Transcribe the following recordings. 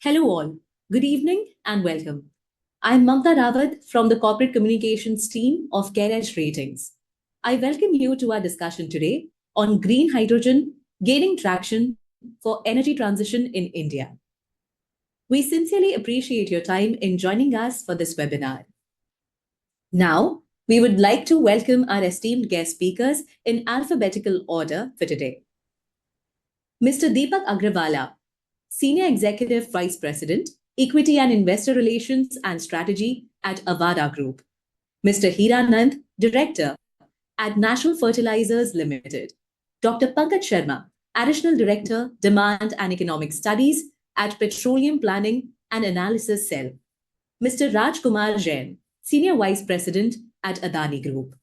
Hello all. Good evening and welcome. I'm Mamta Rawat from the Corporate Communications team of CareEdge Ratings. I welcome you to our discussion today on green hydrogen gaining traction for energy transition in India. We sincerely appreciate your time in joining us for this webinar. Now, we would like to welcome our esteemed guest speakers in alphabetical order for today. Mr. Deepak Agrawala, Senior Executive Vice President, Equity and Investor Relations and Strategy at Avaada Group. Mr. Hira Nand, Director at National Fertilizers Limited. Dr. Pankaj Sharma, Additional Director, Demand and Economic Studies at Petroleum Planning and Analysis Cell. Mr. Kumar Jain, Senior Vice President at Adani Group.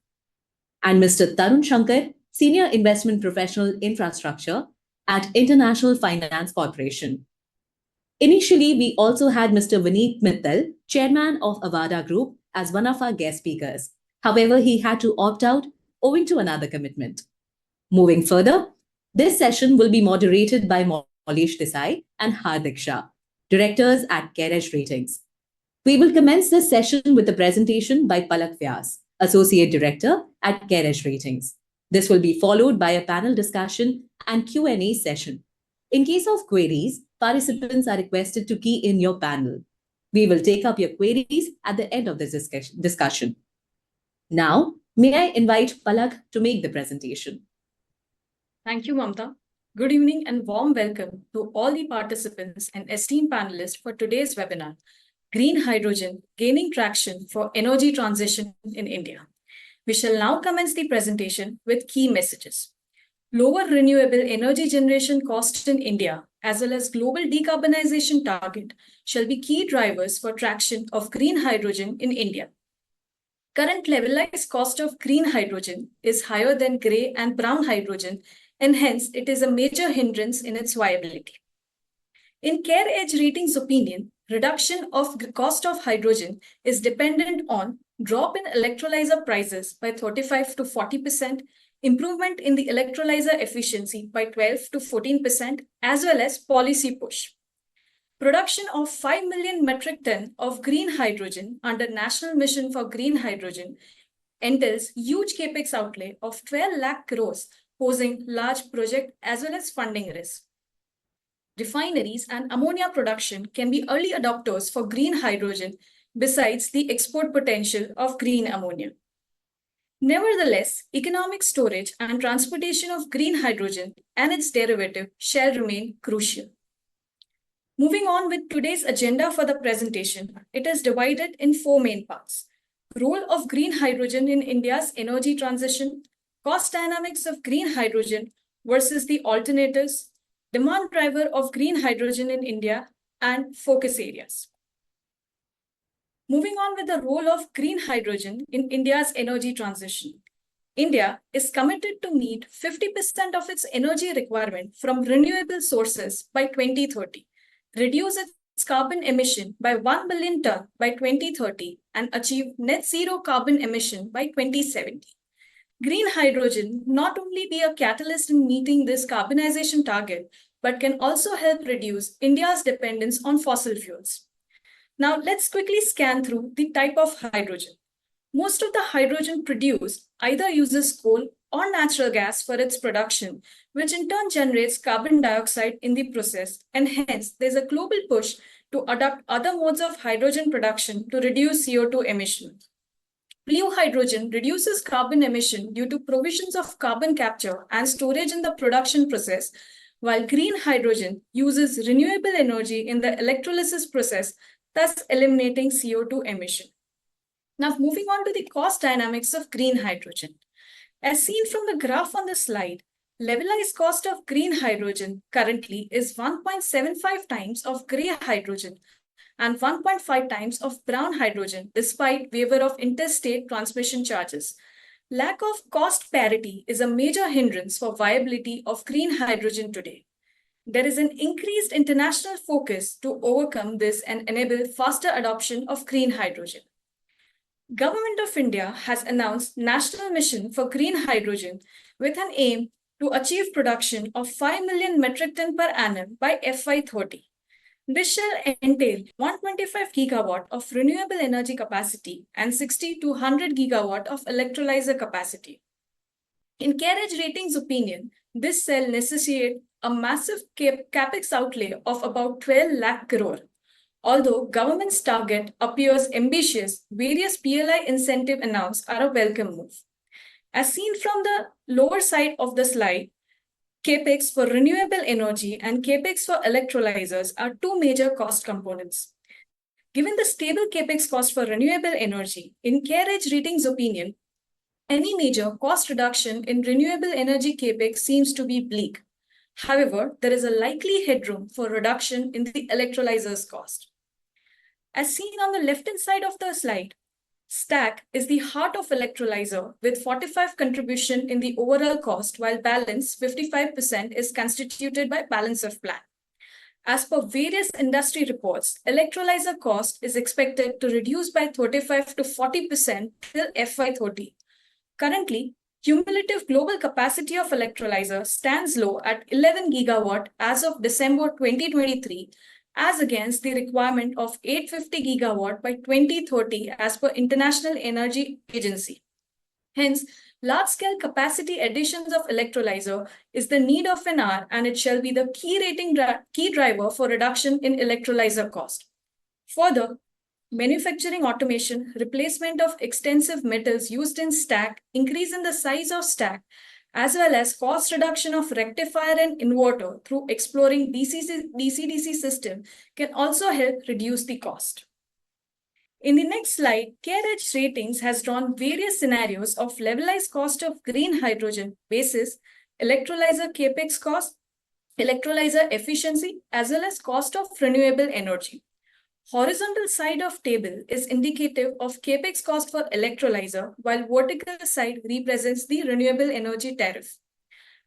And Mr. Tarun Shankar, Senior Investment Professional Infrastructure at International Finance Corporation. Initially, we also had Mr. Vineet Mittal, Chairman of Avaada Group, as one of our guest speakers. However, he had to opt out owing to another commitment. Moving further, this session will be moderated by Maulesh Desai and Hardik Shah, Directors at CareEdge Ratings. We will commence this session with a presentation by Palak Vyas, Associate Director at CareEdge Ratings. This will be followed by a panel discussion and Q&A session. In case of queries, participants are requested to key in your panel. We will take up your queries at the end of this discussion. Now, may I invite Palak to make the presentation. Thank you, Mamta. Good evening and warm welcome to all the participants and esteemed panelists for today's webinar, Green Hydrogen Gaining Traction for Energy Transition in India. We shall now commence the presentation with key messages. Lower renewable energy generation cost in India, as well as global decarbonization target, shall be key drivers for traction of green hydrogen in India. Current levelized cost of green hydrogen is higher than grey and brown hydrogen, and hence it is a major hindrance in its viability. In CareEdge Ratings' opinion, reduction of the cost of hydrogen is dependent on drop in electrolyzer prices by 35 to 40%, improvement in the electrolyzer efficiency by 12 to 14%, as well as policy push. Production of 5 million metric ton of green hydrogen under National Mission for Green Hydrogen entails huge capex outlay of 12 lakh crores, posing large project as well as funding risk. Refineries and ammonia production can be early adopters for green hydrogen besides the export potential of green ammonia. Nevertheless, economic storage and transportation of green hydrogen and its derivative shall remain crucial. Moving on with today's agenda for the presentation, it is divided in four main parts: role of green hydrogen in India's energy transition, cost dynamics of green hydrogen versus the alternatives, demand driver of green hydrogen in India, and focus areas. Moving on with the role of green hydrogen in India's energy transition. India is committed to meet 50% of its energy requirement from renewable sources by 2030, reduce its carbon emission by 1 billion ton by 2030, and achieve net zero carbon emission by 2070. Green hydrogen not only be a catalyst in meeting this carbonization target, but can also help reduce India's dependence on fossil fuels. Now, let's quickly scan through the type of hydrogen. Most of the hydrogen produced either uses coal or natural gas for its production, which in turn generates carbon dioxide in the process, and hence there's a global push to adopt other modes of hydrogen production to reduce CO2 emissions. Blue hydrogen reduces carbon emission due to provisions of carbon capture and storage in the production process, while green hydrogen uses renewable energy in the electrolysis process, thus eliminating CO2 emission. Now, moving on to the cost dynamics of green hydrogen. As seen from the graph on the slide, levelized cost of green hydrogen currently is 1.75 times of grey hydrogen and 1.5 times of brown hydrogen, despite waiver of interstate transmission charges. Lack of cost parity is a major hindrance for viability of green hydrogen today. There is an increased international focus to overcome this and enable faster adoption of green hydrogen. Government of India has announced National Mission for Green Hydrogen with an aim to achieve production of 5 million metric ton per annum by FY30. This shall entail 125 gigawatt of renewable energy capacity and 60 to 100 gigawatt of electrolyzer capacity. In CareEdge Ratings' opinion, this cell necessitates a massive capex outlay of about 12 lakh crore. Although government's target appears ambitious, various PLI incentive announced are a welcome move. As seen from the lower side of the slide, capex for renewable energy and capex for electrolyzers are two major cost components. Given the stable capex cost for renewable energy, in CareEdge Ratings' opinion, any major cost reduction in renewable energy capex seems to be bleak. However, there is a likely headroom for reduction in the electrolyzers cost. As seen on the left-hand side of the slide, stack is the heart of electrolyzer with 45 contribution in the overall cost, while balance 55% is constituted by balance of plant. As per various industry reports, electrolyzer cost is expected to reduce by 35 to 40% till FY30. Currently, cumulative global capacity of electrolyzer stands low at 11 gigawatt as of December 2023, as against the requirement of 850 gigawatt by 2030 as per International Energy Agency. Hence, large-scale capacity additions of electrolyzer is the need of an hour, and it shall be the key driver for reduction in electrolyzer cost. Further, manufacturing automation, replacement of extensive metals used in stack, increase in the size of stack, as well as cost reduction of rectifier and inverter through exploring DC-DC system can also help reduce the cost. In the next slide, CareEdge Ratings has drawn various scenarios of levelized cost of green hydrogen basis, electrolyzer capex cost, electrolyzer efficiency, as well as cost of renewable energy. Horizontal side of table is indicative of capex cost for electrolyzer, while vertical side represents the renewable energy tariff.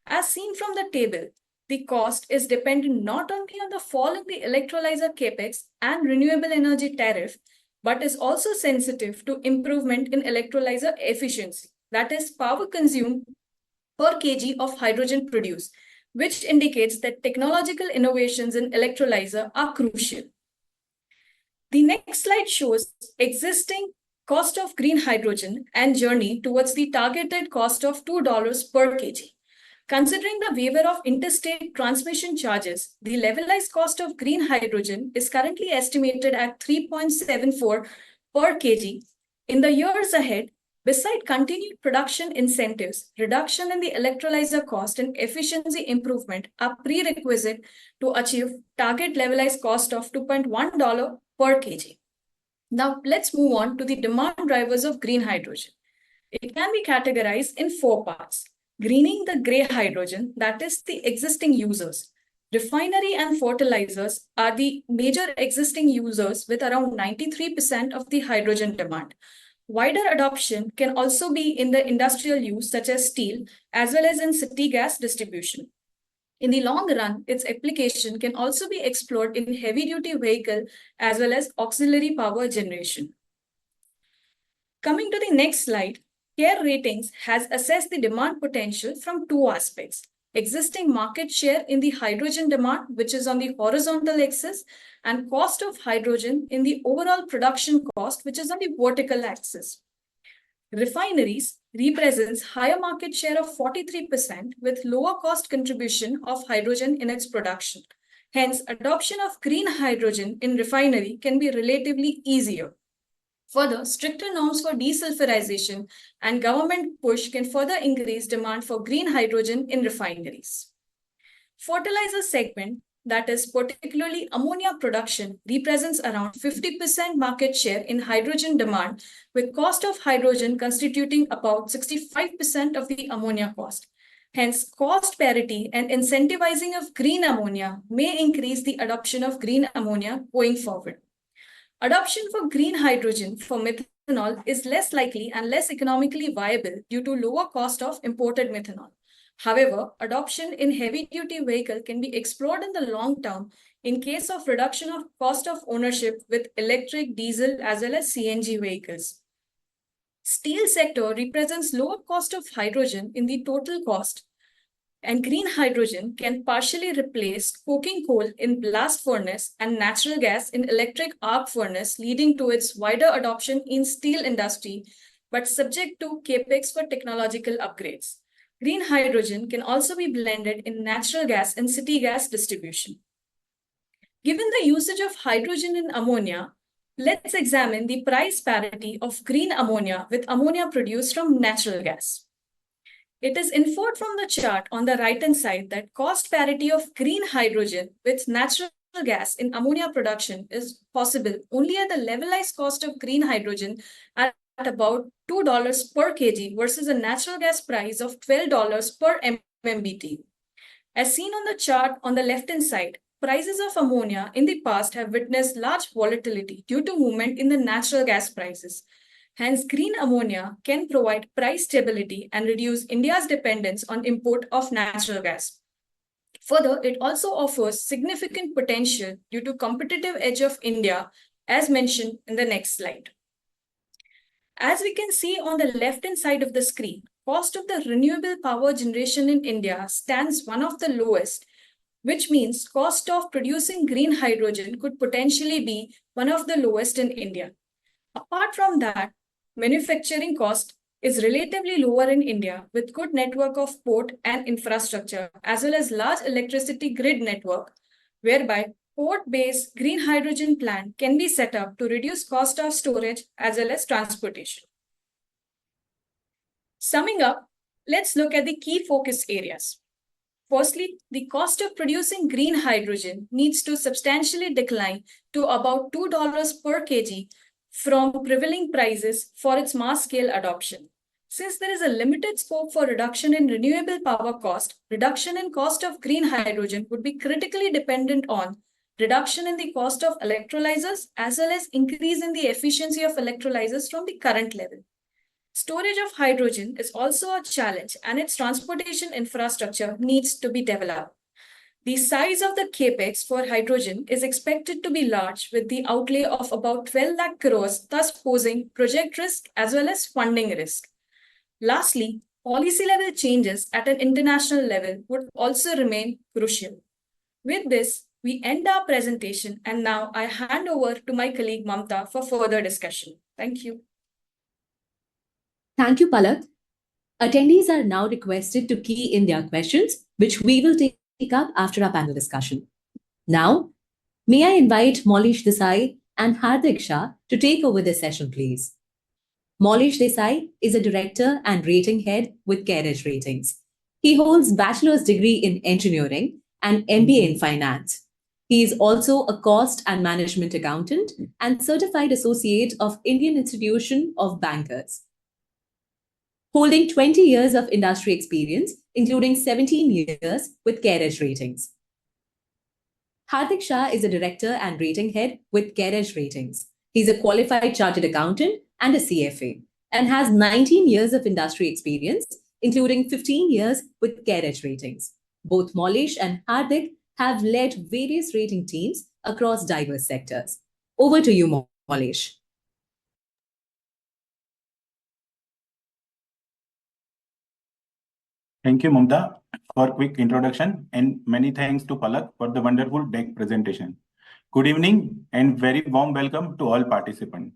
As seen from the table, the cost is dependent not only on the fall in the electrolyzer capex and renewable energy tariff, but is also sensitive to improvement in electrolyzer efficiency, that is power consumed per kg of hydrogen produced, which indicates that technological innovations in electrolyzer are crucial. The next slide shows existing cost of green hydrogen and journey towards the targeted cost of $2 per kg. Considering the waiver of interstate transmission charges, the levelized cost of green hydrogen is currently estimated at 3.74 per kg. In the years ahead, beside continued production incentives, reduction in the electrolyzer cost and efficiency improvement are prerequisite to achieve target levelized cost of $2.1 per kg. Now, let's move on to the demand drivers of green hydrogen. It can be categorized in four parts. Greening the gray hydrogen, that is the existing users. Refinery and fertilizers are the major existing users with around 93% of the hydrogen demand. Wider adoption can also be in the industrial use such as steel, as well as in city gas distribution. In the long run, its application can also be explored in heavy-duty vehicle as well as auxiliary power generation. Coming to the next slide, Care Ratings has assessed the demand potential from two aspects: existing market share in the hydrogen demand, which is on the horizontal axis, and cost of hydrogen in the overall production cost, which is on the vertical axis. Refineries represents higher market share of 43% with lower cost contribution of hydrogen in its production. Hence, adoption of green hydrogen in refinery can be relatively easier. Further, stricter norms for desulfurization and government push can further increase demand for green hydrogen in refineries. Fertilizer segment, that is particularly ammonia production, represents around 50% market share in hydrogen demand, with cost of hydrogen constituting about 65% of the ammonia cost. Hence, cost parity and incentivizing of green ammonia may increase the adoption of green ammonia going forward. Adoption for green hydrogen for methanol is less likely and less economically viable due to lower cost of imported methanol. However, adoption in heavy-duty vehicle can be explored in the long term in case of reduction of cost of ownership with electric, diesel, as well as CNG vehicles. Steel sector represents lower cost of hydrogen in the total cost. And green hydrogen can partially replace coking coal in blast furnace and natural gas in electric arc furnace, leading to its wider adoption in steel industry, but subject to capex for technological upgrades. Green hydrogen can also be blended in natural gas and city gas distribution. Given the usage of hydrogen in ammonia, let's examine the price parity of green ammonia with ammonia produced from natural gas. It is inferred from the chart on the right-hand side that cost parity of green hydrogen with natural gas in ammonia production is possible only at the levelized cost of green hydrogen at about $2 per kg versus a natural gas price of $12 per MMBtu. As seen on the chart on the left-hand side, prices of ammonia in the past have witnessed large volatility due to movement in the natural gas prices. Hence, green ammonia can provide price stability and reduce India's dependence on import of natural gas. Further, it also offers significant potential due to competitive edge of India, as mentioned in the next slide. As we can see on the left-hand side of the screen, cost of the renewable power generation in India stands one of the lowest, which means cost of producing green hydrogen could potentially be one of the lowest in India. Apart from that, manufacturing cost is relatively lower in India with good network of port and infrastructure as well as large electricity grid network, whereby port-based green hydrogen plant can be set up to reduce cost of storage as well as transportation. Summing up, let's look at the key focus areas. Firstly, the cost of producing green hydrogen needs to substantially decline to about $2 per kg from prevailing prices for its mass scale adoption. Since there is a limited scope for reduction in renewable power cost, reduction in cost of green hydrogen would be critically dependent on reduction in the cost of electrolyzers as well as increase in the efficiency of electrolyzers from the current level. Storage of hydrogen is also a challenge and its transportation infrastructure needs to be developed. The size of the capex for hydrogen is expected to be large with the outlay of about 12 lakh crores, thus posing project risk as well as funding risk. Lastly, policy level changes at an international level would also remain crucial. With this, we end our presentation and now I hand over to my colleague Mamta for further discussion. Thank you. Thank you, Palak. Attendees are now requested to key in their questions, which we will take up after our panel discussion. Now, may I invite Maulesh Desai and Hardik Shah to take over this session, please. Maulesh Desai is a director and rating head with CareEdge Ratings. He holds bachelor's degree in engineering and MBA in finance. He is also a cost and management accountant and certified associate of Indian Institution of Bankers. Holding 20 years of industry experience, including 17 years with CareEdge Ratings. Hardik Shah is a director and rating head with CareEdge Ratings. He's a qualified chartered accountant and a CFA and has 19 years of industry experience, including 15 years with CareEdge Ratings. Both Maulesh and Hardik have led various rating teams across diverse sectors. Over to you, Maulesh. Thank you, Mamta, for quick introduction, and many thanks to Palak for the wonderful deck presentation. Good evening and very warm welcome to all participants.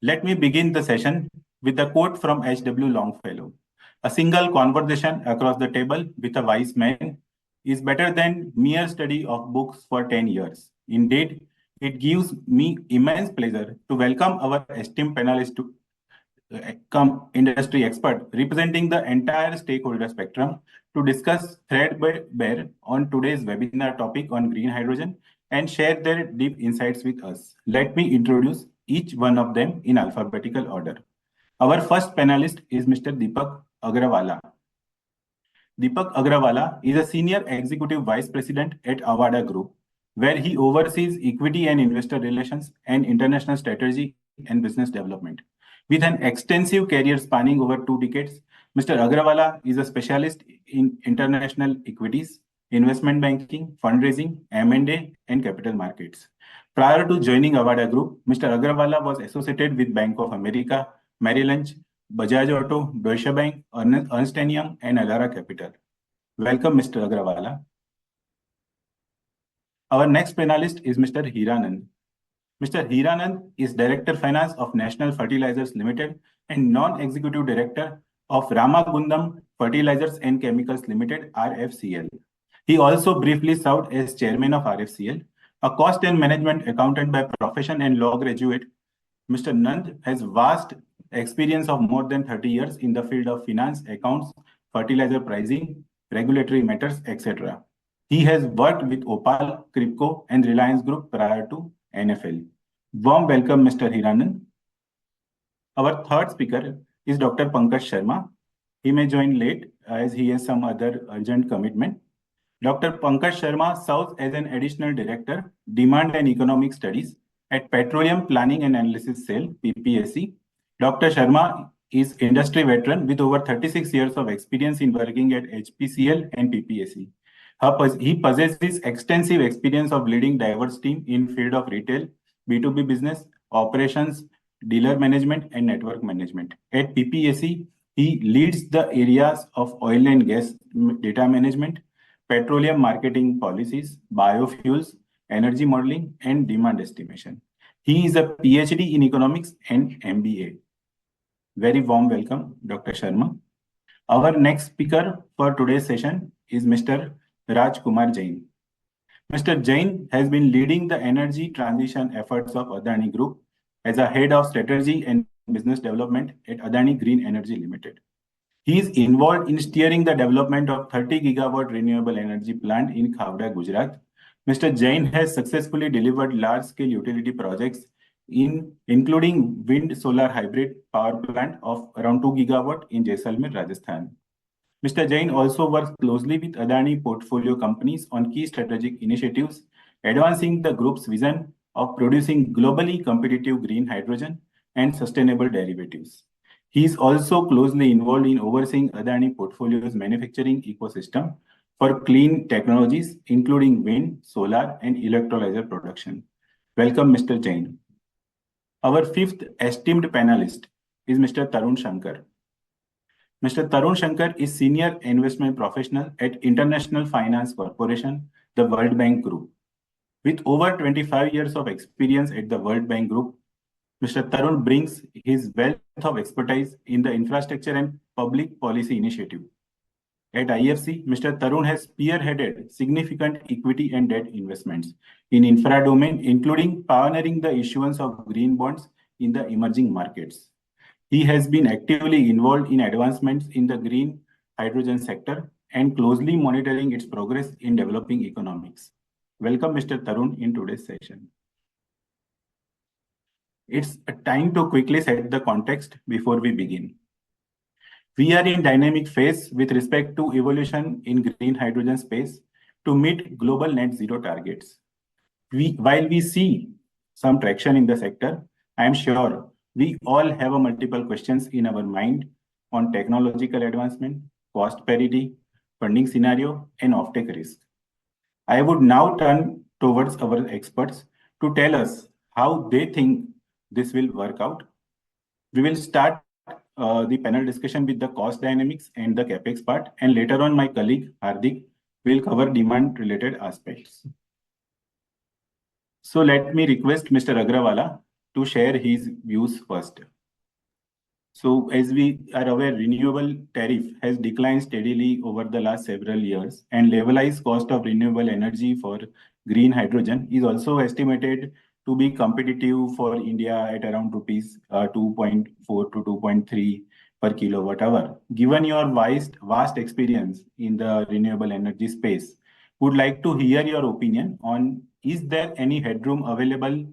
Let me begin the session with a quote from H.W. Longfellow. A single conversation across the table with a wise man is better than mere study of books for 10 years. Indeed, it gives me immense pleasure to welcome our esteemed panelists to industry expert representing the entire stakeholder spectrum to discuss threadbare on today's webinar topic on green hydrogen and share their deep insights with us. Let me introduce each one of them in alphabetical order. Our first panelist is Mr. Deepak Agrawala. Deepak Agrawala is a senior executive vice president at Avaada Group, where he oversees equity and investor relations and international strategy and business development. With an extensive career spanning over 2 decades, Mr. Agrawala is a specialist in international equities, investment banking, fundraising, M&A, and capital markets. Prior to joining Avaada Group, Mr. Agrawala was associated with Bank of America, Merrill Lynch, Bajaj Auto, Deutsche Bank, Ernst & Young, and Elara Capital. Welcome, Mr. Agrawala. Our next panelist is Mr. Hira Nand. Mr. Hira Nand is Director Finance of National Fertilizers Limited and Non-Executive Director of Ramagundam Fertilizers and Chemicals Limited, RFCL. He also briefly served as Chairman of RFCL, a cost and management accountant by profession and law graduate. Mr. Nand has vast experience of more than 30 years in the field of finance, accounts, fertilizer pricing, regulatory matters, etc. He has worked with Opal, Kripco, and Reliance Group prior to NFL. Warm welcome, Mr. Hiranan. Our third speaker is Dr. Pankaj Sharma. He may join late as he has some other urgent commitment. Dr. Pankaj Sharma serves as an additional director, Demand and Economic Studies at Petroleum Planning and Analysis Cell, PPAC. Dr. Sharma is industry veteran with over 36 years of experience in working at HPCL and PPAC. He possesses extensive experience of leading diverse team in field of retail, B2B business, operations, dealer management, and network management. At PPAC, he leads the areas of oil and gas data management, petroleum marketing policies, biofuels, energy modeling, and demand estimation. He is a PhD in economics and MBA. Very warm welcome, Dr. Sharma. Our next speaker for today's session is Mr. Kumar Jain. Mr. Jain has been leading the energy transition efforts of Adani Group as a head of strategy and business development at Adani Green Energy Limited. He is involved in steering the development of 30 gigawatt renewable energy plant in Khavda, Gujarat. Mr. Jain has successfully delivered large-scale utility projects including wind-solar hybrid power plant of around 2 gigawatt in Jaisalmer, Rajasthan. Mr. Jain also works closely with Adani portfolio companies on key strategic initiatives, advancing the group's vision of producing globally competitive green hydrogen and sustainable derivatives. He is also closely involved in overseeing Adani portfolio's manufacturing ecosystem for clean technologies, including wind, solar, and electrolyzer production. Welcome, Mr. Jain. Our fifth esteemed panelist is Mr. Tarun Shankar. Mr. Tarun Shankar is Senior Investment Professional at International Finance Corporation, the World Bank Group. With over 25 years of experience at the World Bank Group, Mr. Tarun brings his wealth of expertise in the infrastructure and public policy initiative. At IFC, Mr. Tarun has spearheaded significant equity and debt investments in infra domain, including pioneering the issuance of green bonds in the emerging markets. He has been actively involved in advancements in the green hydrogen sector and closely monitoring its progress in developing economics. Welcome, Mr. Tarun, in today's session. It's a time to quickly set the context before we begin. We are in dynamic phase with respect to evolution in green hydrogen space to meet global net zero targets. While we see some traction in the sector, I am sure we all have multiple questions in our mind on technological advancement, cost parity, funding scenario, and offtake risk. I would now turn towards our experts to tell us how they think this will work out. We will start the panel discussion with the cost dynamics and the capex part, and later on my colleague Hardik will cover demand-related aspects. So let me request Mr. Agrawala to share his views first. So as we are aware, renewable tariff has declined steadily over the last several years, and levelized cost of renewable energy for green hydrogen is also estimated to be competitive for India at around rupees 2.4 to 2.3 per kilowatt hour. Given your vast experience in the renewable energy space, would like to hear your opinion on, is there any headroom available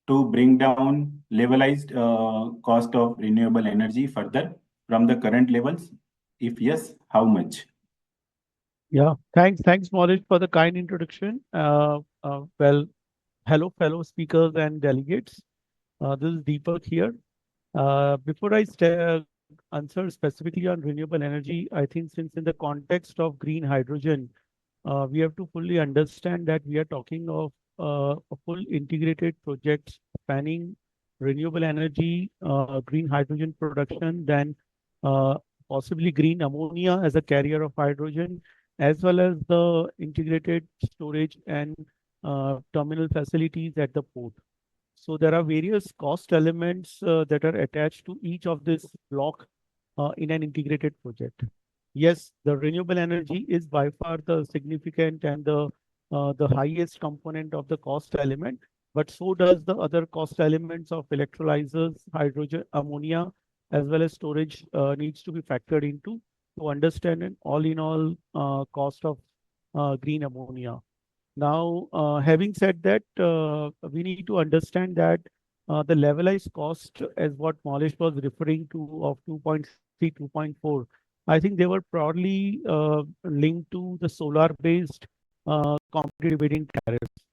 to bring down levelized cost of renewable energy further from the current levels? If yes, how much? Yeah, thanks, Maulesh, for the kind introduction. Well, hello, fellow speakers and delegates. This is Deepak here. Before I answer specifically on renewable energy, I think since in the context of green hydrogen, we have to fully understand that we are talking of a full integrated project spanning renewable energy, green hydrogen production, then possibly green ammonia as a carrier of hydrogen, as well as the integrated storage and terminal facilities at the port. So there are various cost elements that are attached to each of this block in an integrated project. Yes, the renewable energy is by far the significant and the highest component of the cost element, but so does the other cost elements of electrolyzers, hydrogen, ammonia, as well as storage needs to be factored into to understand an all in all cost of green ammonia. Now, having said that, we need to understand that the levelized cost, as what Maulesh was referring to, of 2.3, 2.4, I think they were broadly linked to the solar-based competitive bidding tariffs.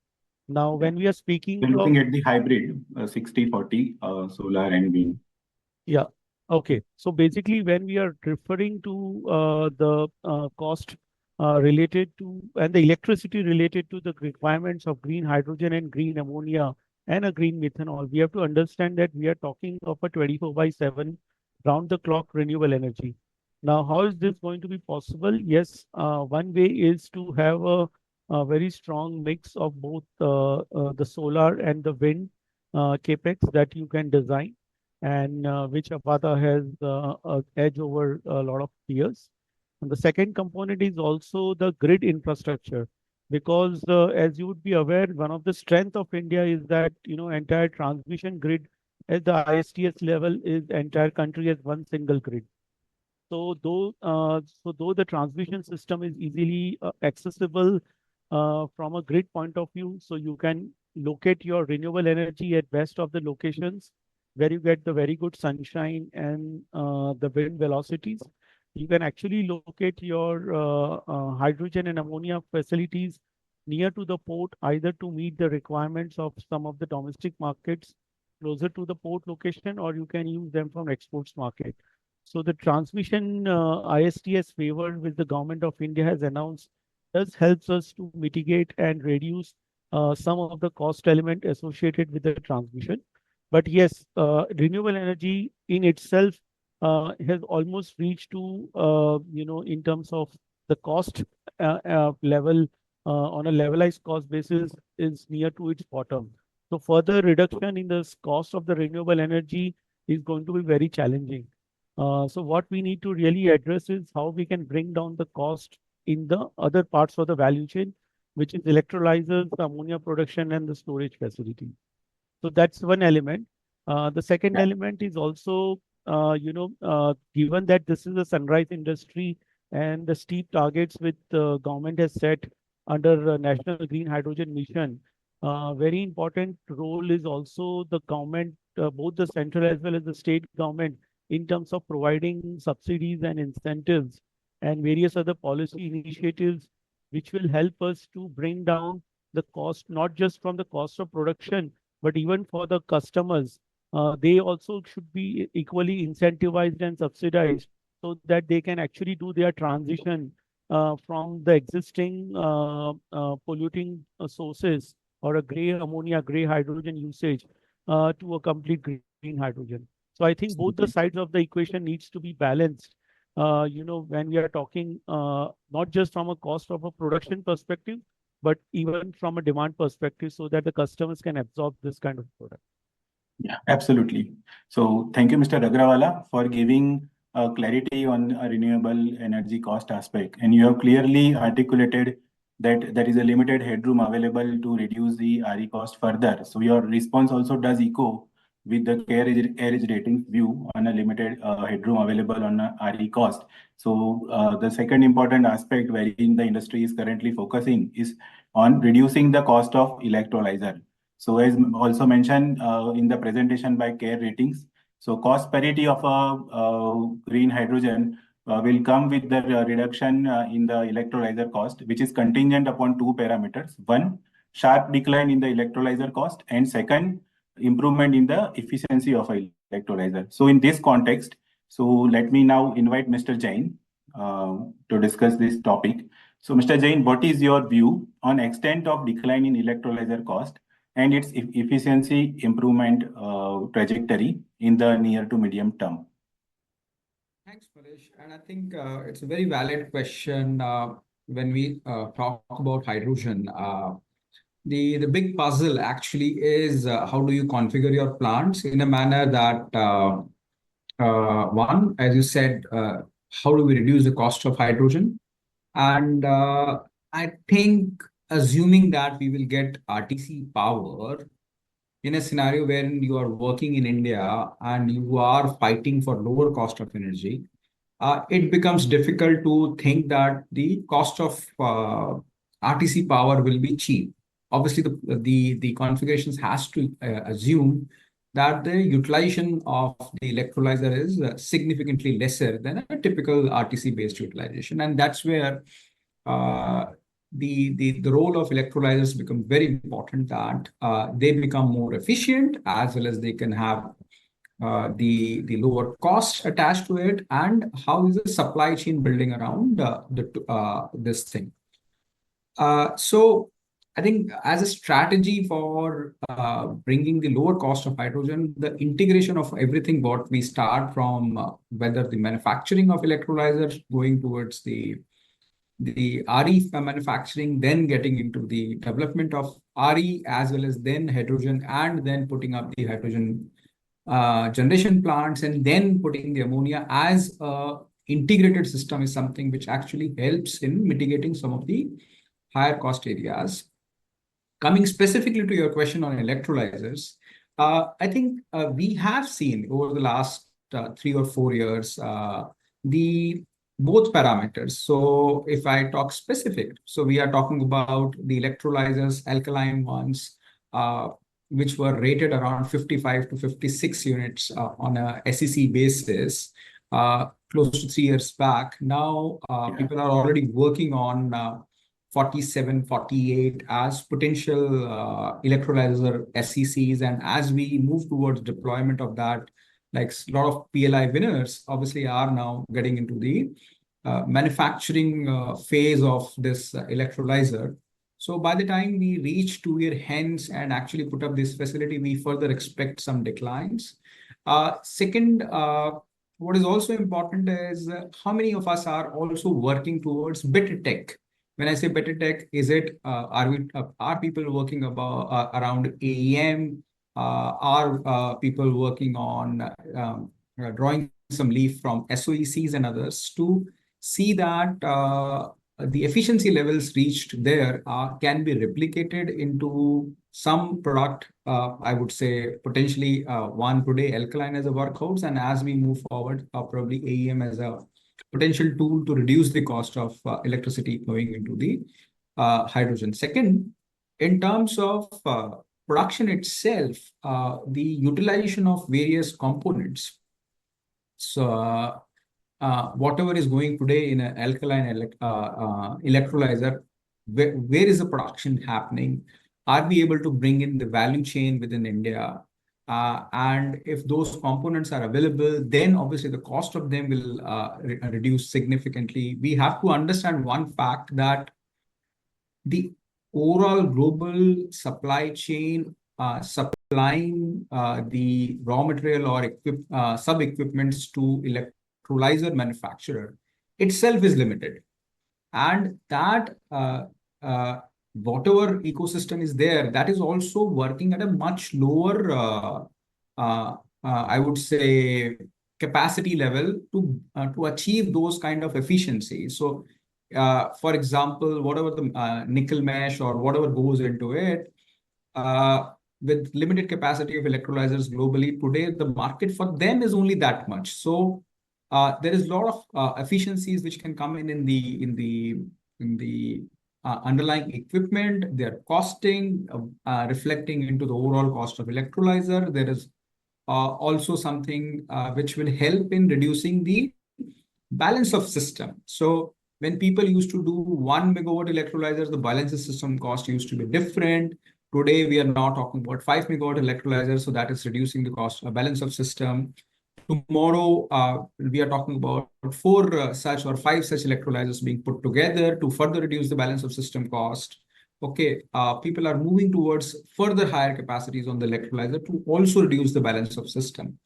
Now, when we are speaking We're of looking at the hybrid 60-40 solar and wind. yeah. Okay. So basically, when we are referring to the cost related to and the electricity related to the requirements of green hydrogen and green ammonia and a green methanol, we have to understand that we are talking of a 24/7 round the clock renewable energy. Now, how is this going to be possible? Yes, one way is to have a very strong mix of both the solar and the wind capex that you can design and which Avaada has an edge over a lot of peers. And the second component is also the grid infrastructure, because as you would be aware, one of the strength of India is that entire transmission grid at the ISTS level is entire country as one single grid. So though the transmission system is easily accessible from a grid point of view, so you can locate your renewable energy at best of the locations where you get the very good sunshine and the wind velocities. You can actually locate your hydrogen and ammonia facilities near to the port, either to meet the requirements of some of the domestic markets closer to the port location, or you can use them from exports market. So the transmission ISTS waiver which the government of India has announced does helps us to mitigate and reduce some of the cost element associated with the transmission. But yes, renewable energy in itself has almost reached to, in terms of the cost level on a levelized cost basis is near to its bottom. So further reduction in the cost of the renewable energy is going to be very challenging. So what we need to really address is how we can bring down the cost in the other parts of the value chain, which is electrolyzers, the ammonia production, and the storage facility. So that's one element. The second element is also, given that this is a sunrise industry and the steep targets which the government has set under National Green Hydrogen Mission, very important role is also the government, both the central as well as the state government, in terms of providing subsidies and incentives and various other policy initiatives which will help us to bring down the cost, not just from the cost of production, but even for the customers. They also should be equally incentivized and subsidized so that they can actually do their transition from the existing polluting sources or a gray ammonia, gray hydrogen usage to a complete green hydrogen. So I think both the sides of the equation needs to be balanced. When we are talking not just from a cost of a production perspective, but even from a demand perspective, so that the customers can absorb this kind of product. Yeah, absolutely. So thank you, Mr. Agrawala, for giving clarity on a renewable energy cost aspect. And you have clearly articulated that there is a limited headroom available to reduce the RE cost further. So your response also does echo with the CareEdge Ratings view on a limited headroom available on a RE cost. So the second important aspect wherein the industry is currently focusing is on reducing the cost of electrolyzer. So as also mentioned in the presentation by Care Ratings, so cost parity of a green hydrogen will come with the reduction in the electrolyzer cost, which is contingent upon two parameters. One, sharp decline in the electrolyzer cost, and second, improvement in the efficiency of a electrolyzer. So in this context, so let me now invite Mr. Jain to discuss this topic. So Mr. Jain, what is your view on extent of decline in electrolyzer cost and its efficiency improvement trajectory in the near to medium term? Thanks, Maulesh. And I think it's a very valid question. when we talk about hydrogen, the big puzzle actually is how do you configure your plants in a manner that one, as you said, how do we reduce the cost of hydrogen? And I think assuming that we will get RTC power in a scenario wherein you are working in India and you are fighting for lower cost of energy, it becomes difficult to think that the cost of RTC power will be cheap. Obviously, the configurations has to assume that the utilization of the electrolyzer is significantly lesser than a typical RTC-based utilization, and that's where uh, the role of electrolyzers become very important. That they become more efficient as well as they can have the lower cost attached to it, and how is the supply chain building around this thing. So I think as a strategy for bringing the lower cost of hydrogen, the integration of everything what we start from whether the manufacturing of electrolyzers going towards the RE manufacturing, then getting into the development of RE as well as then hydrogen, and then putting up the hydrogen generation plants, and then putting the ammonia as a integrated system is something which actually helps in mitigating some of the higher cost areas. Coming specifically to your question on electrolyzers, I think we have seen over the last 3 or 4 years the both parameters. So if I talk specific, so we are talking about the electrolyzers, alkaline ones, which were rated around 55 to 56 units on a SEC basis close to 3 years back. Now people are already working on 47, 48 as potential electrolyzer SECs. And as we move towards deployment of that, like a lot of PLI winners obviously are now getting into the manufacturing phase of this electrolyzer. So by the time we reach 2 year hence and actually put up this facility, we further expect some declines. Second, what is also important is how many of us are also working towards better tech. When I say better tech, is it are people working about around AEM? Are people working on drawing some leaf from SOECs and others to see that the efficiency levels reached there can be replicated into some product? I would say potentially one today alkaline as a workhorse, and as we move forward, probably AEM as a potential tool to reduce the cost of electricity going into the hydrogen. Second, in terms of production itself, the utilization of various components. So whatever is going today in an alkaline electrolyzer, where is the production happening? Are we able to bring in the value chain within India? And if those components are available, then obviously the cost of them will reduce significantly. We have to understand one fact, that the overall global supply chain supplying the raw material or sub-equipments to electrolyzer manufacturer itself is limited. And that whatever ecosystem is there, that is also working at a much lower, I would say, capacity level to achieve those kind of efficiencies. So, for example, whatever the nickel mesh or whatever goes into it, with limited capacity of electrolyzers globally today, the market for them is only that much. So there is a lot of efficiencies which can come in the underlying equipment, their costing, reflecting into the overall cost of electrolyzer. There is also something which will help in reducing the balance of system. So when people used to do 1 megawatt electrolyzers, the balance of system cost used to be different. Today, we are now talking about 5 megawatt electrolyzers, so that is reducing the cost of balance of system. Tomorrow, we are talking about 4 such or 5 such electrolyzers being put together to further reduce the balance of system cost. Okay, people are moving towards further higher capacities on the electrolyzer to also reduce the balance of system.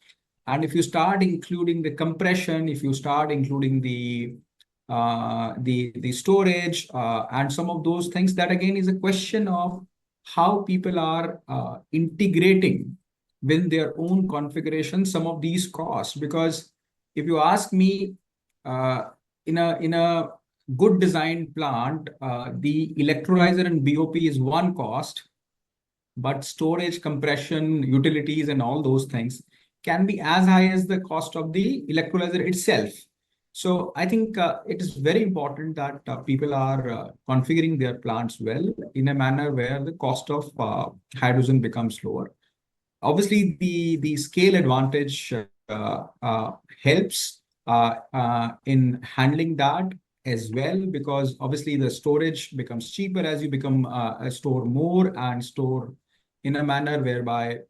And if you start including the compression, if you start including the the storage, and some of those things. That again is a question of how people are integrating within their own configuration some of these costs. Because if you ask me, in a good designed plant, the electrolyzer and BOP is one cost, but storage, compression, utilities, and all those things can be as high as the cost of the electrolyzer itself. So I think it is very important that people are configuring their plants well in a manner where the cost of hydrogen becomes lower. Obviously, the scale advantage helps in handling that as well, because obviously the storage becomes cheaper as you become store more and store in a manner whereby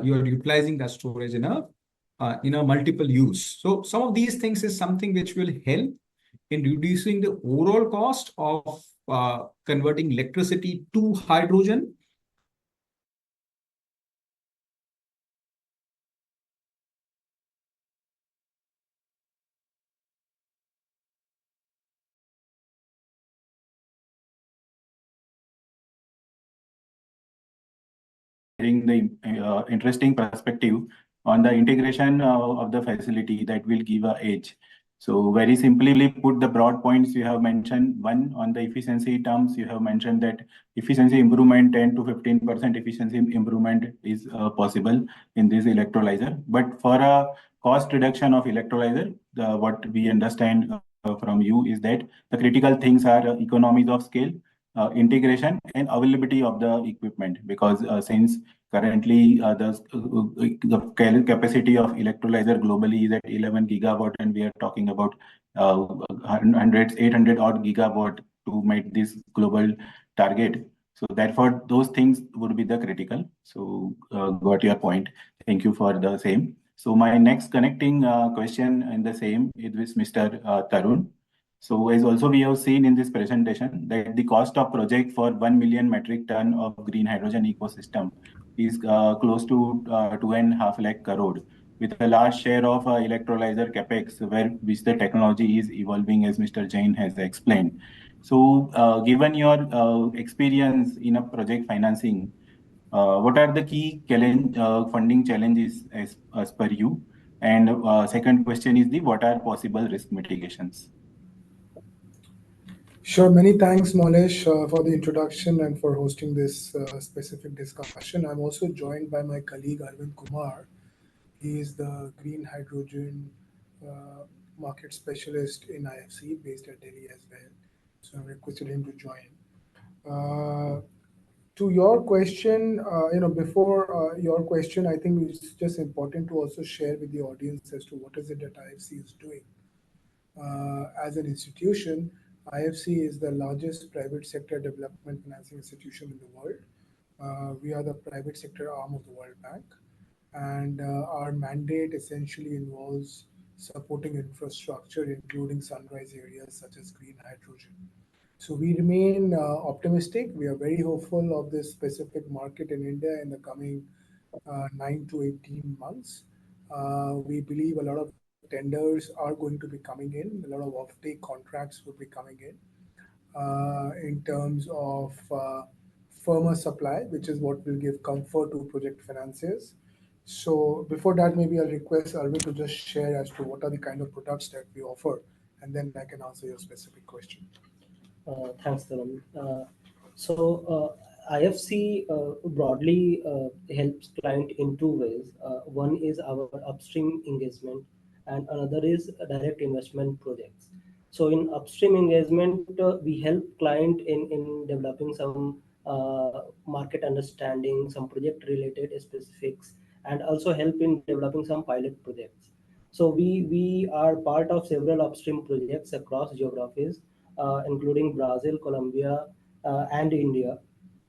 you are utilizing that storage in a multiple use. So some of these things is something which will help in reducing the overall cost of converting electricity to hydrogen. The interesting perspective on the integration of the facility that will give a edge. So very simply put, the broad points you have mentioned. One, on the efficiency terms, you have mentioned that efficiency improvement, 10 to 15% efficiency improvement is possible in this electrolyzer. But for a cost reduction of electrolyzer, what we understand from you is that the critical things are economies of scale, integration, and availability of the equipment. Because since currently the capacity of electrolyzer globally is at 11 gigawatt, and we are talking about 800 odd gigawatt to meet this global target. So therefore, those things would be the critical. So got your point. Thank you for the same. So my next connecting question in the same is with Mr. Tarun. So as also we have seen in this presentation that the cost of project for 1 million metric ton of green hydrogen ecosystem is close to 2.5 lakh crore, with a large share of electrolyzer capex, which the technology is evolving, as Mr. Jain has explained. So given your experience in a project financing, what are the key funding challenges as per you? And second question is what are possible risk mitigations? Sure. Many thanks, Maulesh, for the introduction and for hosting this specific discussion. I'm also joined by my colleague Arvind Kumar. He is the green hydrogen market specialist in IFC, based at Delhi as well. So I requested him to join. To your question, before your question, I think it's just important to also share with the audience as to what is it that IFC is doing. As an institution, IFC is the largest private sector development financing institution in the world. We are the private sector arm of the World Bank, and our mandate essentially involves supporting infrastructure, including sunrise areas such as green hydrogen. So we remain optimistic. We are very hopeful of this specific market in India in the coming 9 to 18 months. We believe a lot of tenders are going to be coming in. A lot of off-take contracts will be coming in terms of firmer supply, which is what will give comfort to project financiers. So before that, maybe I'll request Arvind to just share as to what are the kind of products that we offer, and then I can answer your specific question. Thanks, Tarun. IFC broadly helps client in two ways. One is our upstream engagement, and another is direct investment projects. So in upstream engagement, we help client in developing some market understanding, some project related specifics, and also help in developing some pilot projects. So we are part of several upstream projects across geographies, including Brazil, Colombia, and India.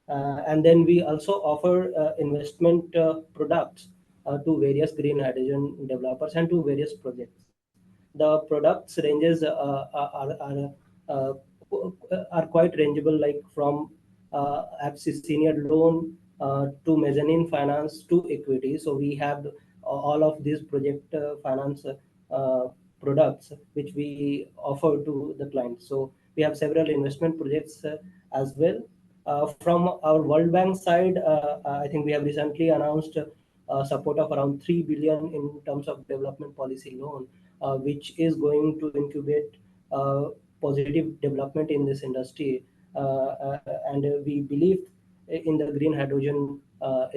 And then we also offer investment products to various green hydrogen developers and to various projects. The products ranges are quite rangeable, like from senior loan to mezzanine finance to equity. So we have all of these project finance products which we offer to the clients. So we have several investment projects as well. From our World Bank side, I think we have recently announced support of around 3 billion in terms of development policy loan, which is going to incubate positive development in this industry. And we believe in the green hydrogen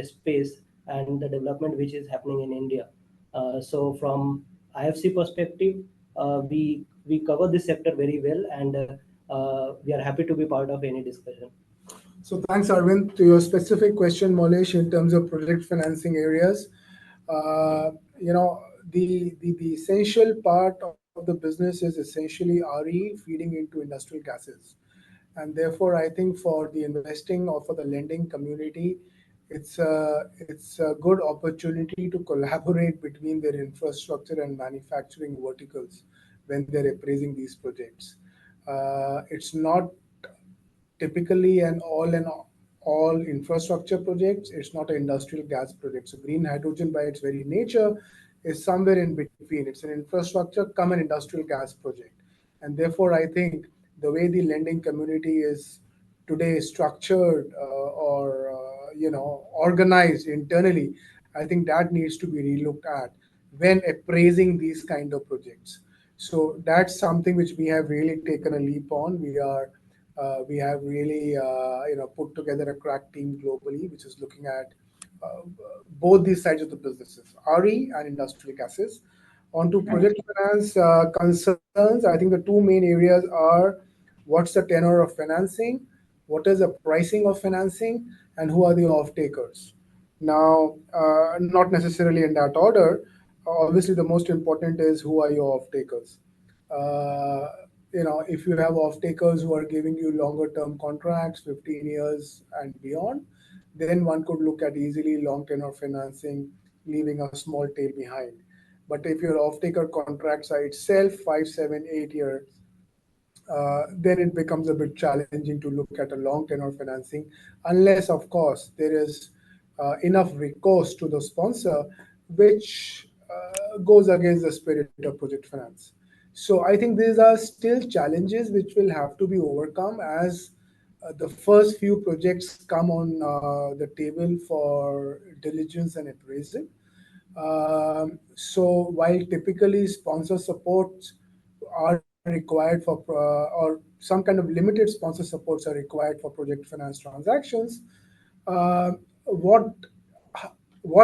space and the development which is happening in India. So from IFC perspective, we cover this sector very well, and we are happy to be part of any discussion. So thanks, Arvind. To your specific question, Maulesh, in terms of project financing areas, the essential part of the business is essentially RE feeding into industrial gases. And therefore, I think for the investing or for the lending community, it's a good opportunity to collaborate between their infrastructure and manufacturing verticals when they're appraising these projects. It's not typically an all infrastructure projects. It's not an industrial gas project. So green hydrogen by its very nature is somewhere in between. It's an infrastructure come an industrial gas project. And therefore, I think the way the lending community is today structured or organized internally, I think that needs to be relooked at when appraising these kind of projects. So that's something which we have really taken a leap on. We have really put together a crack team globally, which is looking at both these sides of the businesses, RE and industrial gases. Onto project finance concerns, I think the two main areas are what's the tenor of financing, what is the pricing of financing, and who are the off-takers. Now, not necessarily in that order. Obviously, the most important is who are your off-takers. If you have off-takers who are giving you longer-term contracts, 15 years and beyond, then one could look at easily long tenor financing, leaving a small tail behind. But if your off-taker contracts are itself 5, 7, 8 years, then it becomes a bit challenging to look at a long tenor financing, unless, of course, there is enough recourse to the sponsor, which goes against the spirit of project finance. So I think these are still challenges which will have to be overcome as the first few projects come on the table for diligence and appraisal. So while typically sponsor supports are required for, or some kind of limited sponsor supports are required for project finance transactions, what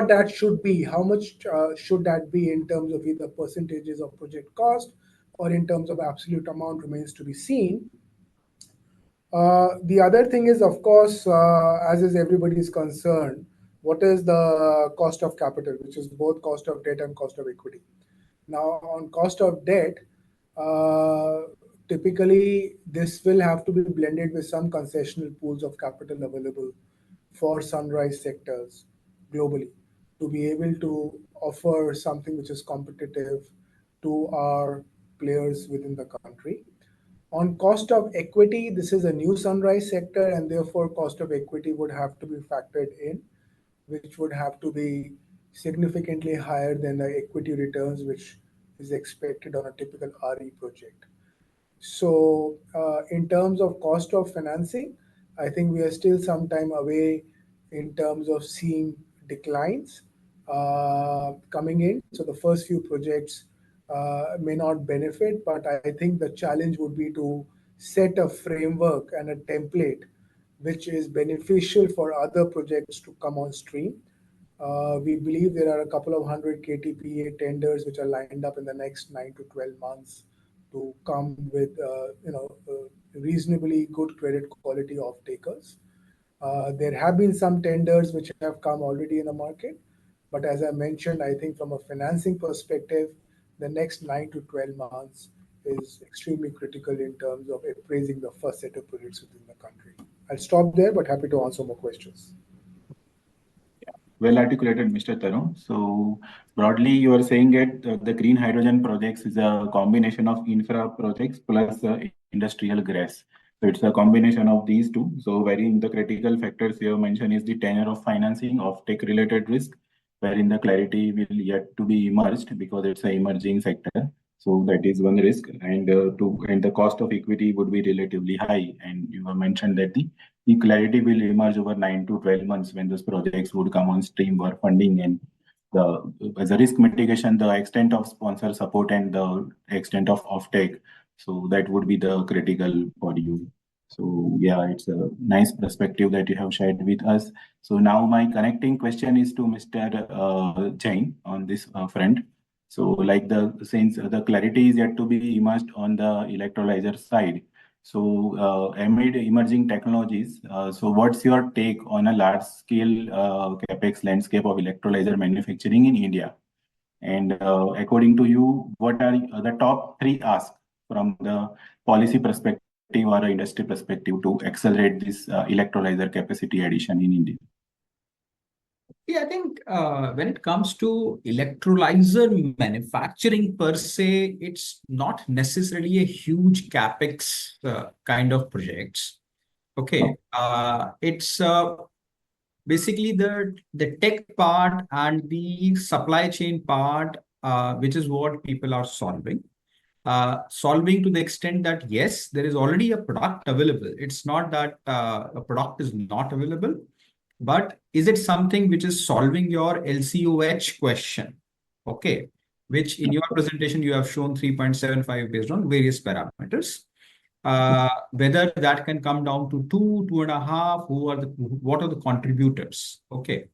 that should be, how much should that be in terms of either percentages of project cost or in terms of absolute amount remains to be seen. The other thing is, of course, as is everybody's concern, what is the cost of capital, which is both cost of debt and cost of equity. Now, on cost of debt, typically this will have to be blended with some concessional pools of capital available for sunrise sectors globally to be able to offer something which is competitive to our players within the country. On cost of equity, this is a new sunrise sector, and therefore cost of equity would have to be factored in, which would have to be significantly higher than the equity returns which is expected on a typical RE project. So in terms of cost of financing, I think we are still some time away in terms of seeing declines coming in. So the first few projects may not benefit, but I think the challenge would be to set a framework and a template which is beneficial for other projects to come on stream. We believe there are a couple of 100 KTPA tenders which are lined up in the next 9 to 12 months to come with reasonably good credit quality of takers. There have been some tenders which have come already in the market, but as I mentioned, I think from a financing perspective, the next 9 to 12 months is extremely critical in terms of appraising the first set of projects within the country. I'll stop there, but happy to answer more questions. Well articulated, Mr. Tarun. So broadly, you are saying that the green hydrogen projects is a combination of infra projects plus industrial gas. So it's a combination of these two. So wherein the critical factors you have mentioned is the tenure of financing of tech related risk, wherein the clarity will yet to be emerged because it's an emerging sector. So that is one risk, and the cost of equity would be relatively high. And you have mentioned that the clarity will emerge over 9 to 12 months when those projects would come on stream for funding, and as a risk mitigation, the extent of sponsor support and the extent of offtake. So that would be the critical for you. So yeah, it's a nice perspective that you have shared with us. So now my connecting question is to Mr. Jain on this front. So like since the clarity is yet to be emerged on the electrolyzer side. So amid emerging technologies, so what's your take on a large scale capex landscape of electrolyzer manufacturing in India? And according to you, what are the top three asks from the policy perspective or industry perspective to accelerate this electrolyzer capacity addition in India? Yeah, I think when it comes to electrolyzer manufacturing per se, it's not necessarily a huge capex kind of projects. Okay, it's basically the tech part and the supply chain part, which is what people are solving. Solving to the extent that yes, there is already a product available. It's not that a product is not available. But is it something which is solving your LCOH question? Okay, which in your presentation you have shown 3.75 based on various parameters. Whether that can come down to 2, 2.5, what are the contributors? Okay.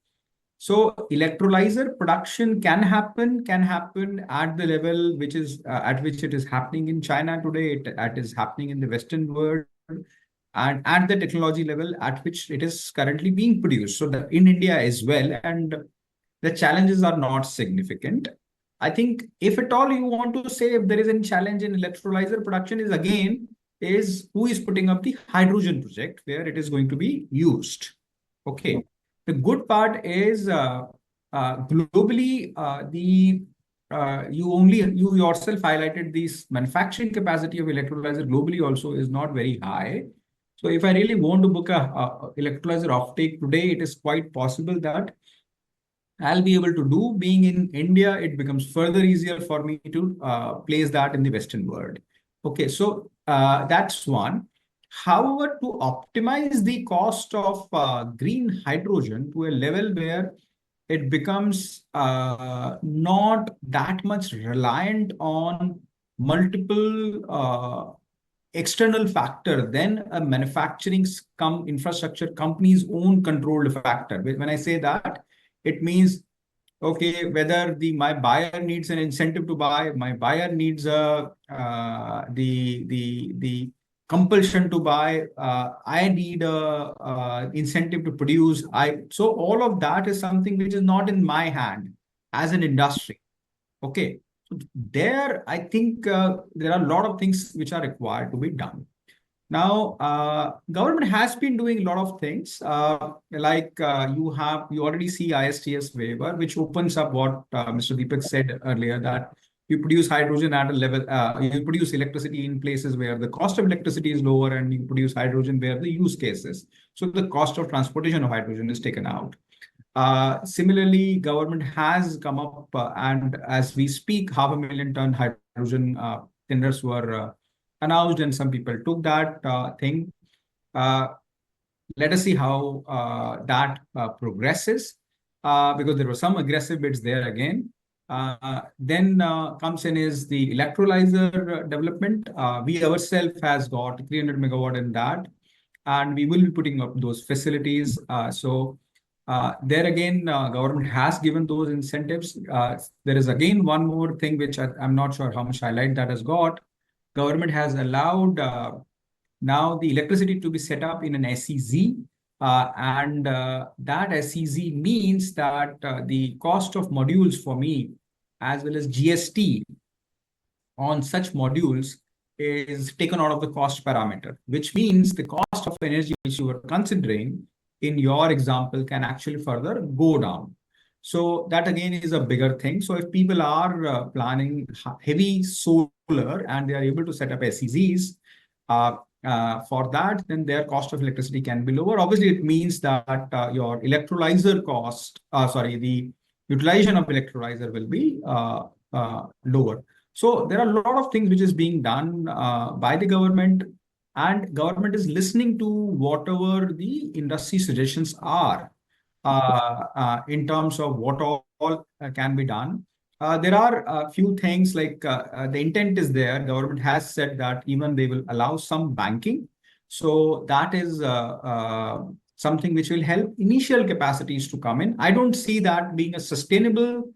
So electrolyzer production can happen at the level which is at which it is happening in China today. It is happening in the Western world, and at the technology level at which it is currently being produced. So in India as well, and the challenges are not significant. I think if at all you want to say if there is any challenge in electrolyzer production is who is putting up the hydrogen project where it is going to be used. Okay. The good part is globally you yourself highlighted this manufacturing capacity of electrolyzer globally also is not very high. So if I really want to book a electrolyzer offtake today, it is quite possible that I'll be able to do. Being in India, it becomes further easier for me to place that in the Western world. Okay, so that's one. However, to optimize the cost of green hydrogen to a level where it becomes not that much reliant on multiple external factor than a manufacturing infrastructure company's own controlled factor. When I say that, it means, okay, whether my buyer needs an incentive to buy, my buyer needs the compulsion to buy, I need a incentive to produce. So all of that is something which is not in my hand as an industry. Okay. There, I think there are a lot of things which are required to be done. Now, government has been doing a lot of things, like you already see ISTS waiver, which opens up what Mr. Deepak said earlier, that you produce hydrogen at a level, you produce electricity in places where the cost of electricity is lower, and you produce hydrogen where the use case is. So the cost of transportation of hydrogen is taken out. Similarly, government has come up and as we speak, 500,000 ton hydrogen tenders were announced, and some people took that thing. Let us see how that progresses, because there were some aggressive bids there again. Then comes in is the electrolyzer development. We ourselves has got 300 megawatt in that, and we will be putting up those facilities. There again, government has given those incentives. There is again one more thing which I'm not sure how much highlight that has got. Government has allowed now the electricity to be set up in an SEZ, and that SEZ means that the cost of modules for me, as well as GST on such modules, is taken out of the cost parameter, which means the cost of energy which you were considering in your example can actually further go down. So that again is a bigger thing. So if people are planning heavy solar and they are able to set up SEZs for that, then their cost of electricity can be lower. Obviously, it means that your electrolyzer cost, the utilization of electrolyzer will be lower. So there are a lot of things which is being done by the government, and government is listening to whatever the industry suggestions are in terms of what all can be done. There are a few things like the intent is there. Government has said that even they will allow some banking. So that is something which will help initial capacities to come in. I don't see that being a sustainable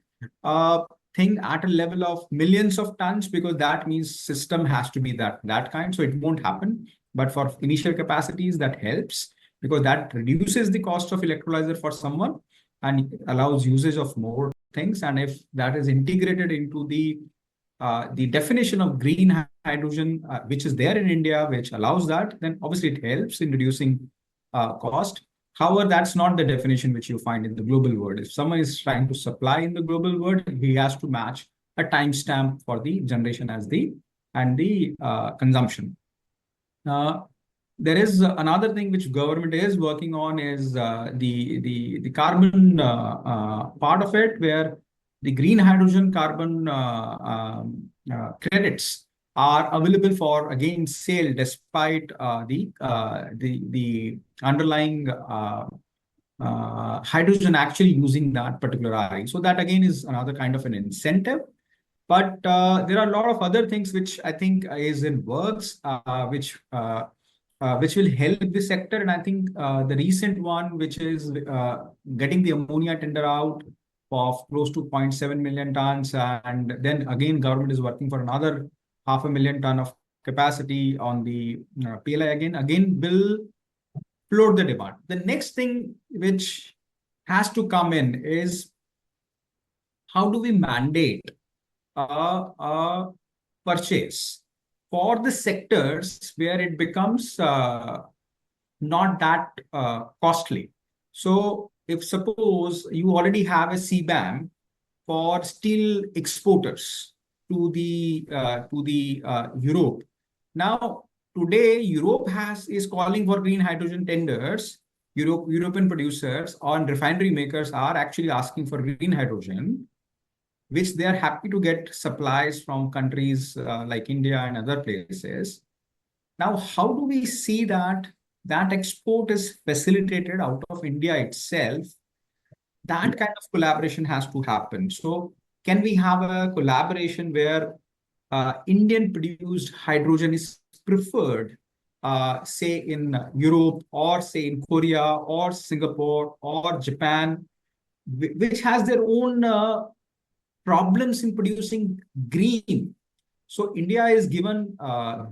thing at a level of millions of tons, because that means system has to be that kind. So it won't happen. But for initial capacities, that helps, because that reduces the cost of electrolyzer for someone and allows usage of more things. And if that is integrated into the definition of green hydrogen, which is there in India, which allows that, then obviously it helps in reducing cost. However, that's not the definition which you find in the global world. If someone is trying to supply in the global world, he has to match a timestamp for the generation and the consumption. There is another thing which government is working on is the carbon part of it, where the green hydrogen carbon credits are available for again sale, despite the underlying hydrogen actually using that particular RE. So that again is another kind of an incentive. But there are a lot of other things which I think is in works, which will help the sector. And I think the recent one, which is getting the ammonia tender out of close to 0.7 million tons. And then again, government is working for another 500,000 ton of capacity on the PLI again will float the demand. The next thing which has to come in is, how do we mandate a purchase for the sectors where it becomes not that costly. So if suppose you already have a CBAM for steel exporters to the Europe. Now today Europe is calling for green hydrogen tenders. European producers or refinery makers are actually asking for green hydrogen, which they are happy to get supplies from countries like India and other places. Now, how do we see that export is facilitated out of India itself? That kind of collaboration has to happen. So can we have a collaboration where Indian produced hydrogen is preferred, say in Europe, or say in Korea or Singapore or Japan, which has their own problems in producing green. So India is given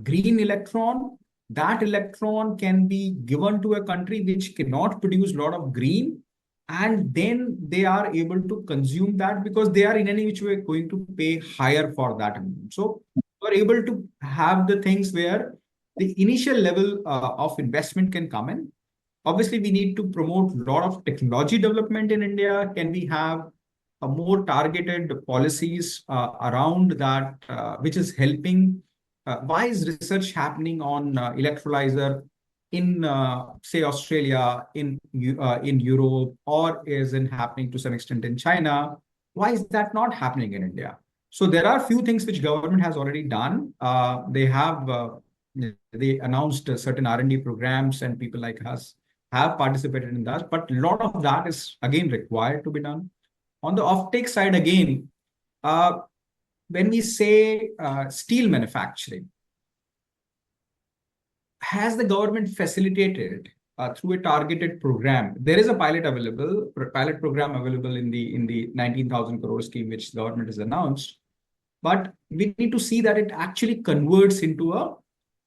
green electron. That electron can be given to a country which cannot produce a lot of green, and then they are able to consume that because they are in any which way going to pay higher for that amount. So we are able to have the things where the initial level of investment can come in. Obviously, we need to promote a lot of technology development in India. Can we have a more targeted policies around that, which is helping? Why is research happening on electrolyzer in, say, Australia, in Europe, or is it happening to some extent in China? Why is that not happening in India? So there are a few things which government has already done. They announced certain R&D programs, and people like us have participated in that. But a lot of that is again required to be done. On the offtake side, again, when we say steel manufacturing, has the government facilitated through a targeted program? There is a pilot program available in the 19,000 crore scheme which the government has announced. But we need to see that it actually converts into a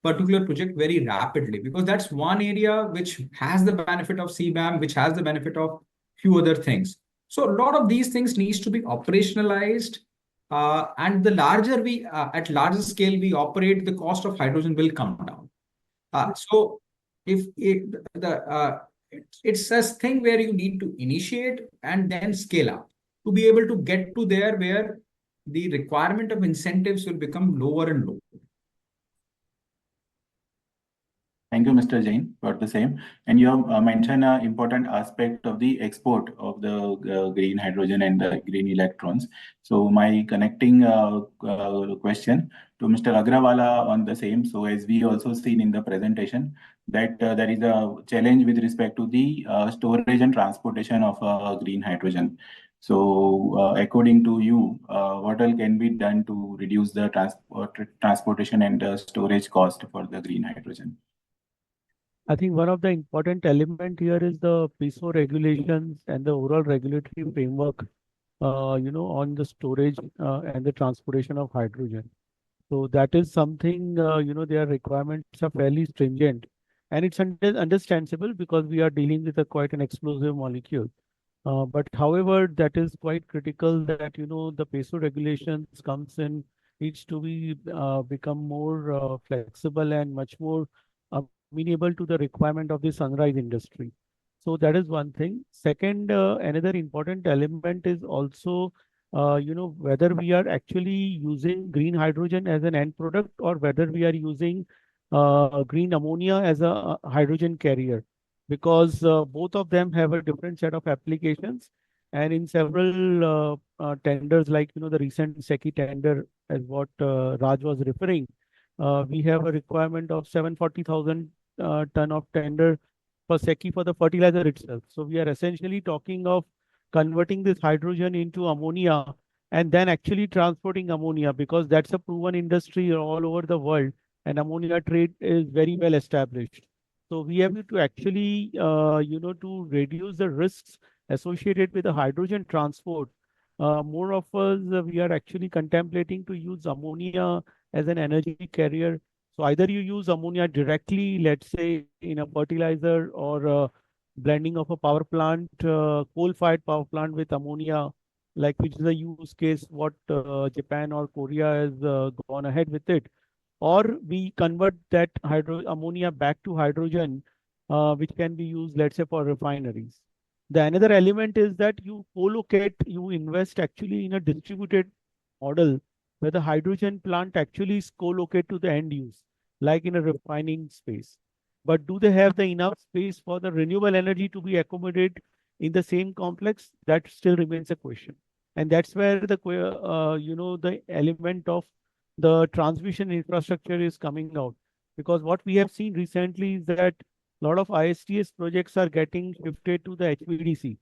particular project very rapidly, because that's one area which has the benefit of CBAM, which has the benefit of few other things. So a lot of these things needs to be operationalized, and the larger we at larger scale we operate, the cost of hydrogen will come down. So it's a thing where you need to initiate and then scale up to be able to get to there where the requirement of incentives will become lower and lower. Thank you, Mr. Jain, for the same. And you have mentioned an important aspect of the export of the green hydrogen and the green electrons. So my connecting question to Mr. Agrawala on the same. So as we also seen in the presentation, that there is a challenge with respect to the storage and transportation of green hydrogen. So, according to you, what all can be done to reduce the transportation and storage cost for the green hydrogen? I think one of the important element here is the PISO regulations and the overall regulatory framework, on the storage and the transportation of hydrogen. So that is something, their requirements are fairly stringent, and it's understandable because we are dealing with a quite an explosive molecule. But however, that is quite critical that, the PESO regulations comes in, needs to be become more flexible and much more amenable to the requirement of the sunrise industry. So that is one thing. Second, another important element is also, whether we are actually using green hydrogen as an end product or whether we are using green ammonia as a hydrogen carrier, because both of them have a different set of applications. And in several tenders, like the recent SECI tender, as what Raj was referring, we have a requirement of 740,000 ton of tender for SECI for the fertilizer itself. So we are essentially talking of converting this hydrogen into ammonia and then actually transporting ammonia, because that's a proven industry all over the world, and ammonia trade is very well established. So we have to actually, to reduce the risks associated with the hydrogen transport. More of us, we are actually contemplating to use ammonia as an energy carrier. So either you use ammonia directly, let's say in a fertilizer, or blending of a power plant, coal-fired power plant with ammonia, like which is a use case what Japan or Korea has gone ahead with it. Or we convert that ammonia back to hydrogen, which can be used, let's say, for refineries. The another element is that you co-locate, you invest actually in a distributed model where the hydrogen plant actually is co-located to the end use, like in a refining space. But do they have the enough space for the renewable energy to be accommodated in the same complex? That still remains a question. And that's where the the element of the transmission infrastructure is coming out. Because what we have seen recently is that a lot of ISTS projects are getting shifted to the HVDC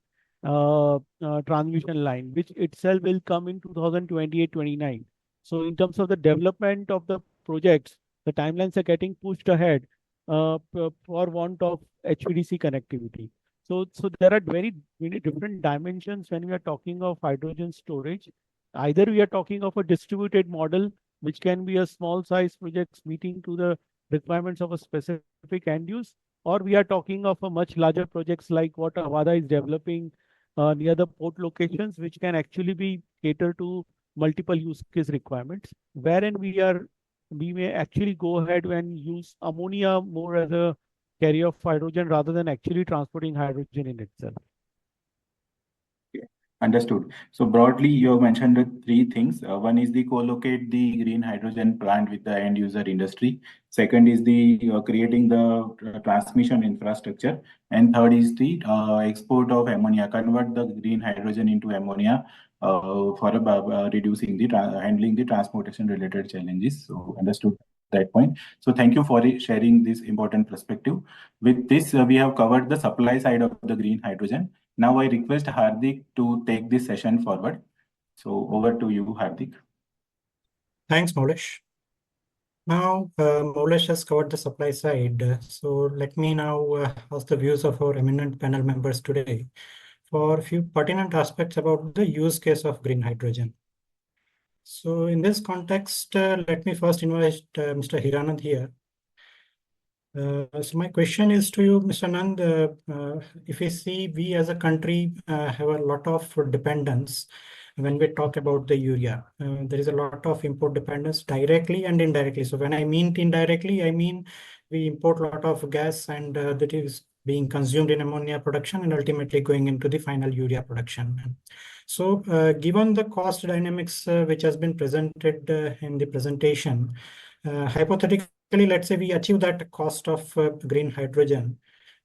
transmission line, which itself will come in 2028-29. So in terms of the development of the projects, the timelines are getting pushed ahead for want of HVDC connectivity. So there are very many different dimensions when we are talking of hydrogen storage. Either we are talking of a distributed model, which can be a small size projects meeting to the requirements of a specific end use, or we are talking of a much larger projects like what Avaada is developing near the port locations, which can actually be catered to multiple use case requirements, wherein we may actually go ahead and use ammonia more as a carrier of hydrogen rather than actually transporting hydrogen in itself. Understood. So broadly, you have mentioned the three things. One is the co-locate the green hydrogen plant with the end user industry. Second is the creating the transmission infrastructure. And third is the export of ammonia, convert the green hydrogen into ammonia for reducing the handling the transportation related challenges. So understood that point. So thank you for sharing this important perspective. With this, we have covered the supply side of the green hydrogen. Now I request Hardik to take this session forward. So over to you, Hardik. Thanks, Maulesh. Now, Maulesh has covered the supply side. So let me now ask the views of our eminent panel members today for a few pertinent aspects about the use case of green hydrogen. So in this context, let me first invite Mr. Hiranand here. So my question is to you, Mr. Nand. If we see, we as a country have a lot of dependence when we talk about the urea. There is a lot of import dependence directly and indirectly. So when I mean indirectly, I mean we import a lot of gas and that is being consumed in ammonia production and ultimately going into the final urea production. So given the cost dynamics which has been presented in the presentation, hypothetically practically, let's say we achieve that cost of green hydrogen,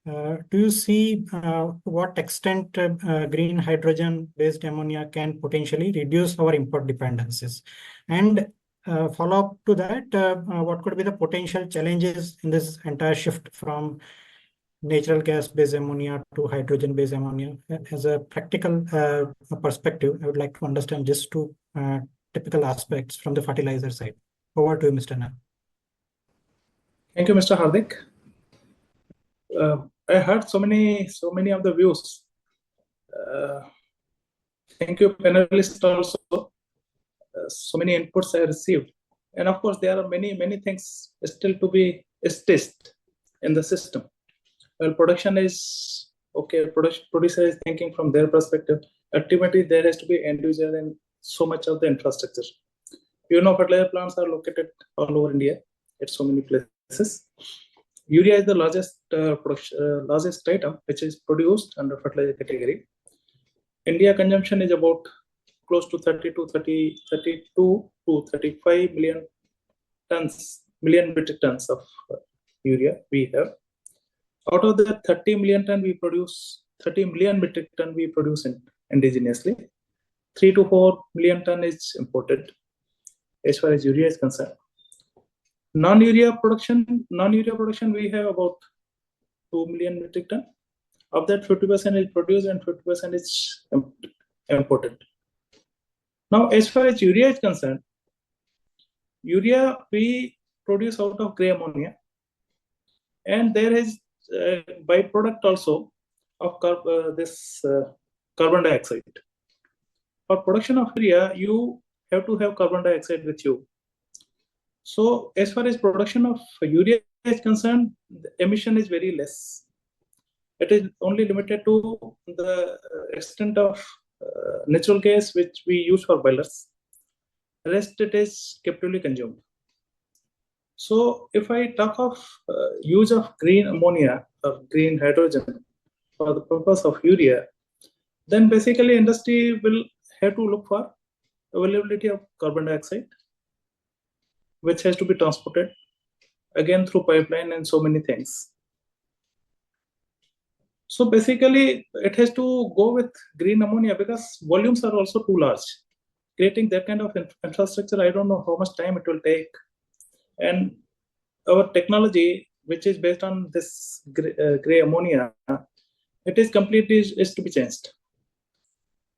do you see to what extent green hydrogen-based ammonia can potentially reduce our import dependencies? And follow-up to that, what could be the potential challenges in this entire shift from natural gas-based ammonia to hydrogen-based ammonia? As a practical perspective, I would like to understand just two typical aspects from the fertilizer side. Over to you, Mr. Nand. Thank you, Mr. Hardik. I heard so many of the views. Thank you, panelists also. So many inputs I received. And of course, there are many things still to be tested in the system. Well, production is okay. Producer is thinking from their perspective. Ultimately, there has to be end user and so much of the infrastructure. Fertilizer plants are located all over India at so many places. Urea is the largest item which is produced under fertilizer category. India consumption is about close to 32 to 35 million metric tons of urea we have. Out of the 30 million metric ton we produce indigenously. 3 to 4 million ton is imported as far as urea is concerned. Non-urea production we have about 2 million metric ton. Of that, 50% is produced and 50% is imported. Now, as far as urea is concerned, urea we produce out of gray ammonia, and there is a byproduct also of carbon dioxide. For production of urea, you have to have carbon dioxide with you. So, as far as production of urea is concerned, the emission is very less. It is only limited to the extent of natural gas which we use for boilers. The rest it is captively consumed. So if I talk of use of green ammonia or green hydrogen for the purpose of urea, then basically industry will have to look for availability of carbon dioxide, which has to be transported again through pipeline and so many things. So basically, it has to go with green ammonia because volumes are also too large. Creating that kind of infrastructure, I don't know how much time it will take. And our technology, which is based on this gray ammonia, it is completely is to be changed.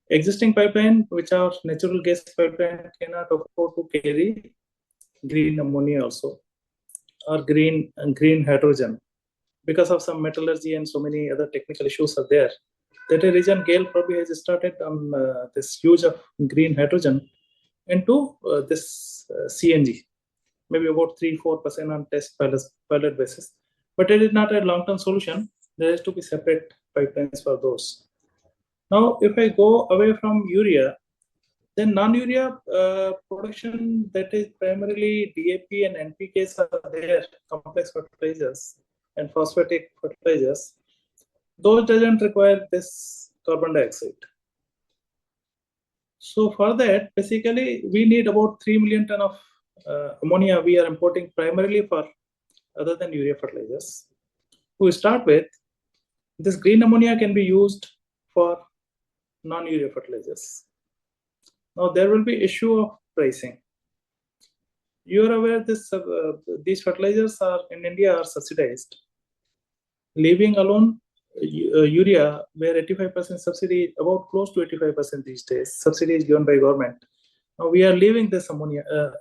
Existing pipeline, which are natural gas pipeline, cannot afford to carry green ammonia also, or green hydrogen. Because of some metallurgy and so many other technical issues are there. That a region GAIL probably has started on this use of green hydrogen into this CNG, maybe about 3-4% on test pilot basis. But it is not a long-term solution. There has to be separate pipelines for those. Now, if I go away from urea, then non-urea production, that is primarily DAP and NPKs are there, complex fertilizers and phosphatic fertilizers. Those doesn't require this carbon dioxide. So for that, basically, we need about 3 million ton of ammonia we are importing primarily for other than urea fertilizers. To start with, this green ammonia can be used for non-urea fertilizers. Now there will be issue of pricing. You are aware these fertilizers are in India are subsidized. Leaving alone urea, where 85% subsidy, about close to 85% these days, subsidy is given by government. Now we are leaving this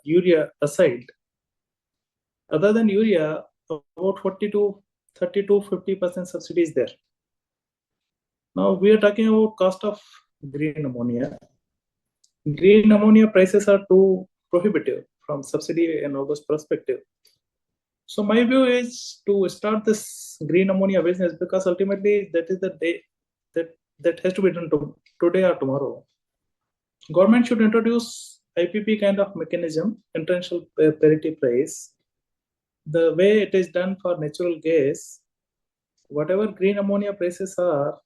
urea aside. Other than urea, about 50% subsidy is there. Now we are talking about cost of green ammonia. Green ammonia prices are too prohibitive from subsidy and all those perspective. So my view is to start this green ammonia business because ultimately that is the day that has to be done today or tomorrow. Government should introduce IPP kind of mechanism, international parity price. The way it is done for natural gas, whatever green ammonia prices are,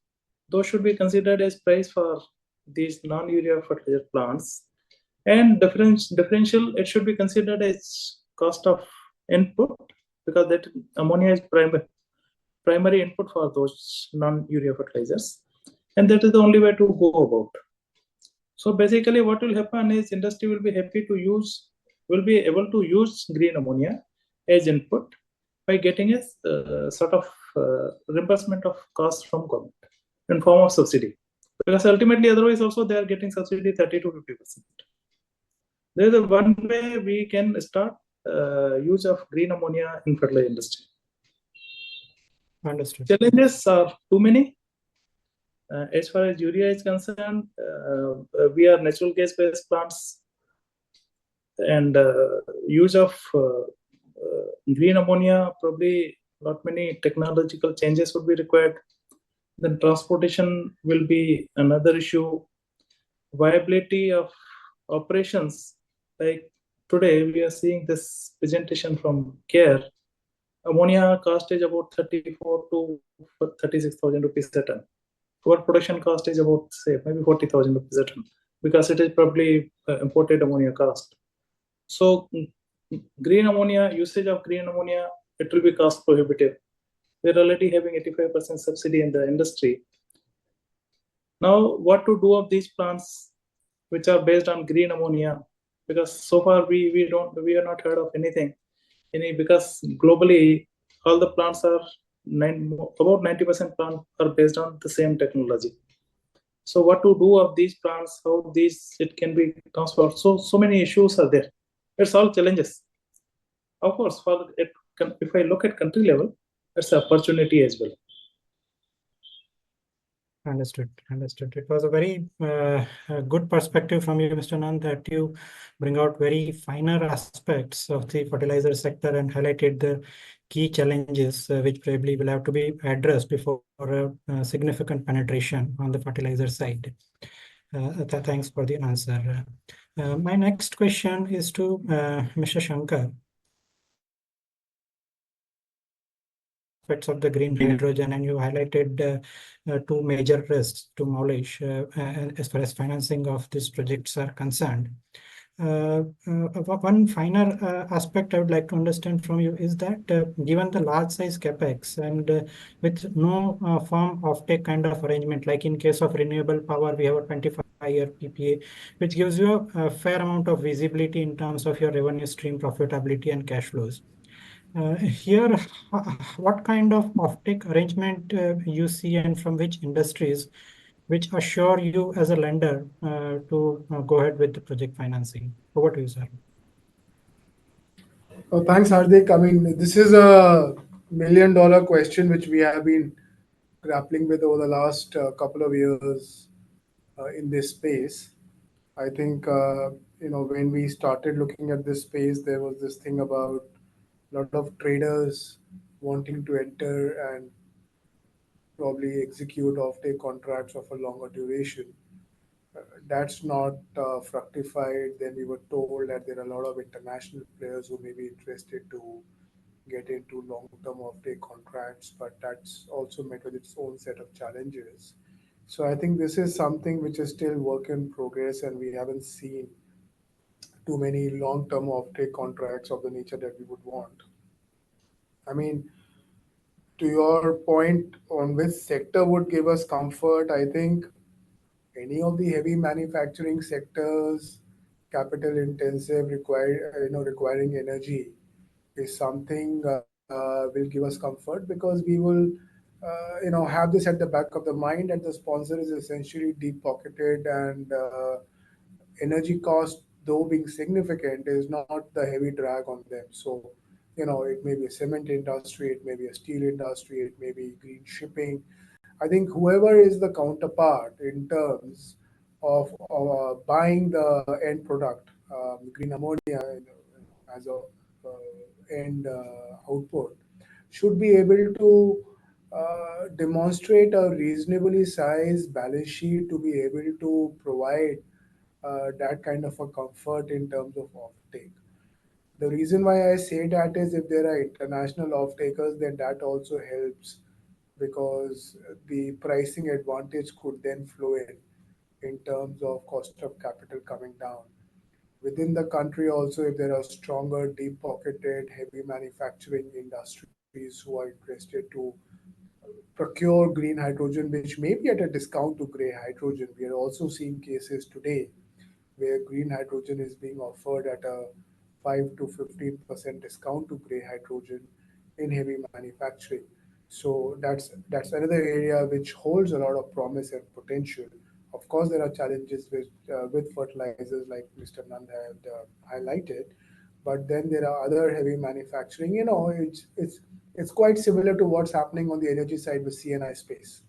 those should be considered as price for these non-urea fertilizer plants, and differential it should be considered as cost of input because that ammonia is primary input for those non-urea fertilizers, and that is the only way to go about. So basically, what will happen is industry will be able to use green ammonia as input by getting a sort of reimbursement of cost from government in form of subsidy, because ultimately otherwise also they are getting subsidy 30 to 50%. There is one way we can start use of green ammonia in fertilizer industry. Understood. Challenges are too many. As far as urea is concerned, we are natural gas-based plants, and use of green ammonia, probably not many technological changes would be required. Then transportation will be another issue. Viability of operations, like today we are seeing this presentation from CARE. Ammonia cost is about 34 to 36,000 rupees a ton. Our production cost is about, say, maybe 40,000 rupees a ton, because it is probably imported ammonia cost. So green ammonia, usage of green ammonia, it will be cost prohibitive. We're already having 85% subsidy in the industry. Now, what to do of these plants which are based on green ammonia? Because so far we are not heard of anything. Because globally all the plants are about 90% plants are based on the same technology. So what to do of these plants? How it can be transferred? So many issues are there. It's all challenges. Of course, if I look at country level, it's an opportunity as well. Understood. It was a very good perspective from you, Mr. Nand, that you bring out very finer aspects of the fertilizer sector and highlighted the key challenges which probably will have to be addressed before a significant penetration on the fertilizer side. Thanks for the answer. My next question is to Mr. Shankar. Aspects of the green hydrogen, and you highlighted two major risks to Maulesh as far as financing of these projects are concerned. One finer aspect I would like to understand from you is that given the large size capex and with no firm offtake kind of arrangement, like in case of renewable power, we have a 25-year PPA, which gives you a fair amount of visibility in terms of your revenue stream, profitability, and cash flows. Here, what kind of offtake arrangement you see, and from which industries, which assure you as a lender to go ahead with the project financing? Over to you, sir. Oh, thanks, Hardik. I mean, this is a million-dollar question which we have been grappling with over the last couple of years in this space. I think when we started looking at this space, there was this thing about a lot of traders wanting to enter and probably execute offtake contracts of a longer duration. That's not fructified. Then we were told that there are a lot of international players who may be interested to get into long-term offtake contracts, but that's also met with its own set of challenges. So I think this is something which is still work in progress, and we haven't seen too many long-term offtake contracts of the nature that we would want. I mean, to your point on which sector would give us comfort, I think any of the heavy manufacturing sectors, capital intensive, requiring energy, is something will give us comfort, because we will have this at the back of the mind, and the sponsor is essentially deep pocketed, and energy cost, though being significant, is not the heavy drag on them. So it may be a cement industry, it may be a steel industry, it may be green shipping. I think whoever is the counterpart in terms of buying the end product, green ammonia as a end output, should be able to demonstrate a reasonably sized balance sheet to be able to provide that kind of a comfort in terms of offtake. The reason why I say that is, if there are international off-takers, then that also helps, because the pricing advantage could then flow in terms of cost of capital coming down. Within the country also, if there are stronger, deep-pocketed, heavy manufacturing industries who are interested to procure green hydrogen, which may be at a discount to gray hydrogen. We are also seeing cases today where green hydrogen is being offered at a 5 to 15% discount to gray hydrogen in heavy manufacturing. So that's another area which holds a lot of promise and potential. Of course, there are challenges with fertilizers, like Mr. Nand had highlighted, but then there are other heavy manufacturing. It's quite similar to what's happening on the energy side with CNI space.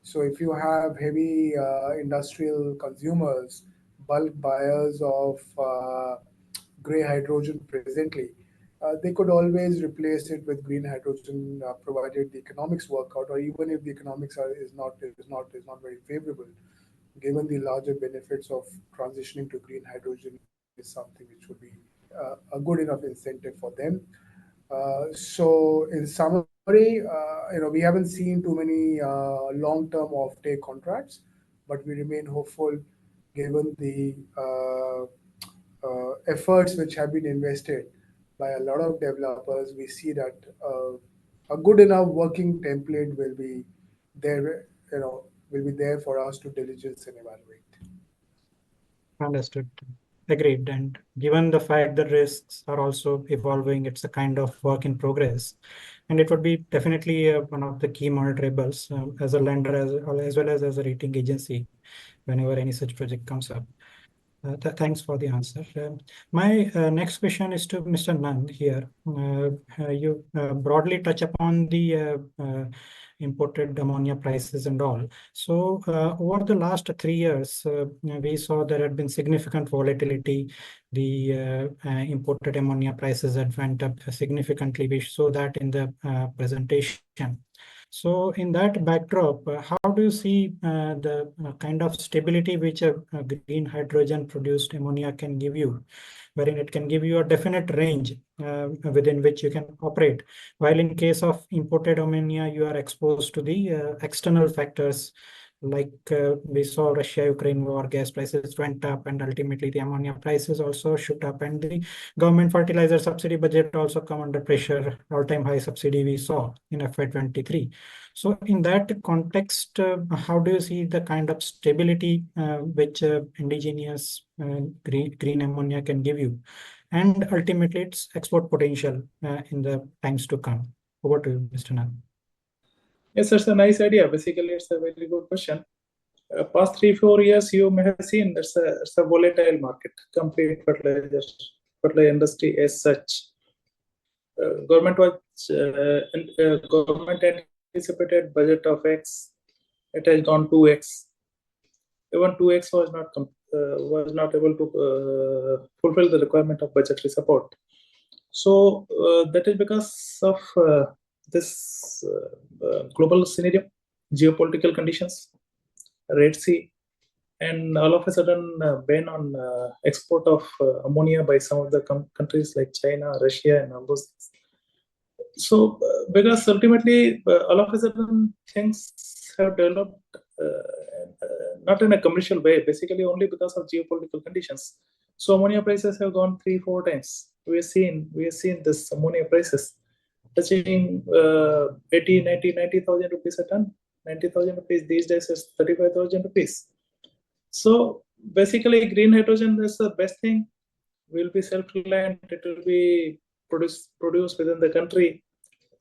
So if you have heavy industrial consumers, bulk buyers of gray hydrogen presently, they could always replace it with green hydrogen, provided the economics work out, or even if the economics is not very favorable, given the larger benefits of transitioning to green hydrogen is something which would be a good enough incentive for them. So in summary, we haven't seen too many long-term offtake contracts, but we remain hopeful given the efforts which have been invested by a lot of developers. We see that a good enough working template there, will be there for us to diligence and evaluate. Understood. Agreed. And given the fact that risks are also evolving, it's a kind of work in progress. And it would be definitely one of the key monitorables as a lender as well as a rating agency whenever any such project comes up. Thanks for the answer. My next question is to Mr. Nand here. You broadly touch upon the imported ammonia prices and all. So over the last 3 years, we saw there had been significant volatility. The imported ammonia prices had went up significantly. We saw that in the presentation. So in that backdrop, how do you see the kind of stability which a green hydrogen produced ammonia can give you, wherein it can give you a definite range within which you can operate, while in case of imported ammonia, you are exposed to the external factors like we saw Russia-Ukraine war, gas prices went up, and ultimately the ammonia prices also shoot up, and the government fertilizer subsidy budget also come under pressure. All-time high subsidy we saw in FY23. So in that context, how do you see the kind of stability which indigenous green ammonia can give you, and ultimately its export potential in the times to come? Over to you, Mr. Nand. Yes, that's a nice idea. Basically, it's a very good question. Past 3-4 years, you may have seen it's a volatile market, complete fertilizer industry as such. Government anticipated budget of X, it has gone 2X. Even 2X was not able to fulfill the requirement of budgetary support. So that is because of this global scenario, geopolitical conditions, Red Sea, and all of a sudden ban on export of ammonia by some of the countries like China, Russia, and all those things. So because ultimately all of a sudden things have developed not in a commercial way, basically only because of geopolitical conditions. So ammonia prices have gone 3-4 times. We have seen this ammonia prices touching 80, 90,000 rupees a ton. 90,000 rupees these days is 35,000 rupees. So basically, green hydrogen is the best thing. We'll be self-reliant. It will be produced within the country.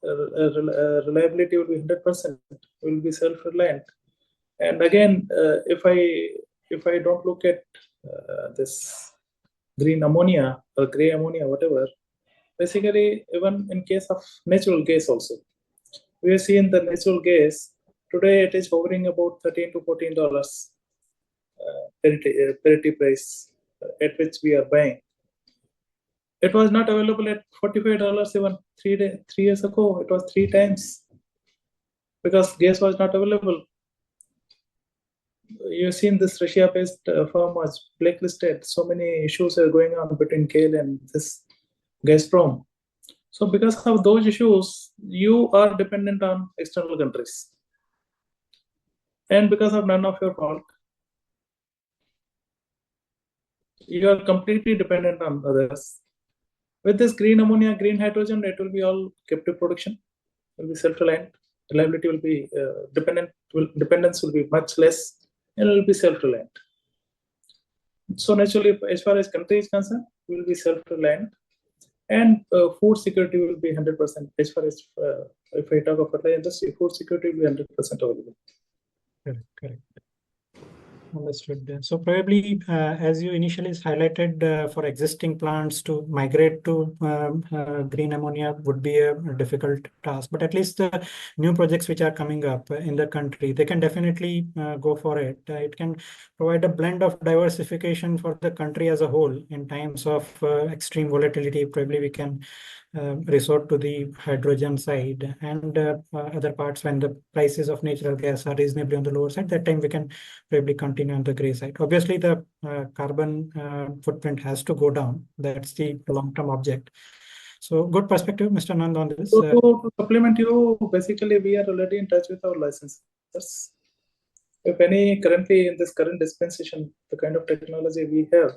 Reliability will be 100%. We'll be self-reliant. And again, if I don't look at this green ammonia or gray ammonia, whatever, basically even in case of natural gas also, we have seen the natural gas today it is hovering about $13 to $14 parity price at which we are buying. It was not available at $45 even 3 years ago. It was 3 times because gas was not available. You've seen this Russia-based firm was blacklisted. So many issues are going on between GAIL and this Gazprom. So because of those issues, you are dependent on external countries. And because of none of your fault, you are completely dependent on others. With this green ammonia, green hydrogen, it will be all captive production, will be self-reliant. Reliability will be dependence will be much less, and it will be self-reliant. So naturally, as far as country is concerned, we will be self-reliant, and food security will be 100%. As far as if I talk of fertilizer industry, food security will be 100% available. Correct. Understood. So probably, as you initially highlighted, for existing plants to migrate to green ammonia would be a difficult task. But at least the new projects which are coming up in the country, they can definitely go for it. It can provide a blend of diversification for the country as a whole. In times of extreme volatility, probably we can resort to the hydrogen side, and other parts when the prices of natural gas are reasonably on the lower side, that time we can probably continue on the gray side. Obviously, the carbon footprint has to go down. That's the long-term object. So good perspective, Mr. Nand, on this. So to supplement you, basically we are already in touch with our licensors. If any currently in this current dispensation, the kind of technology we have,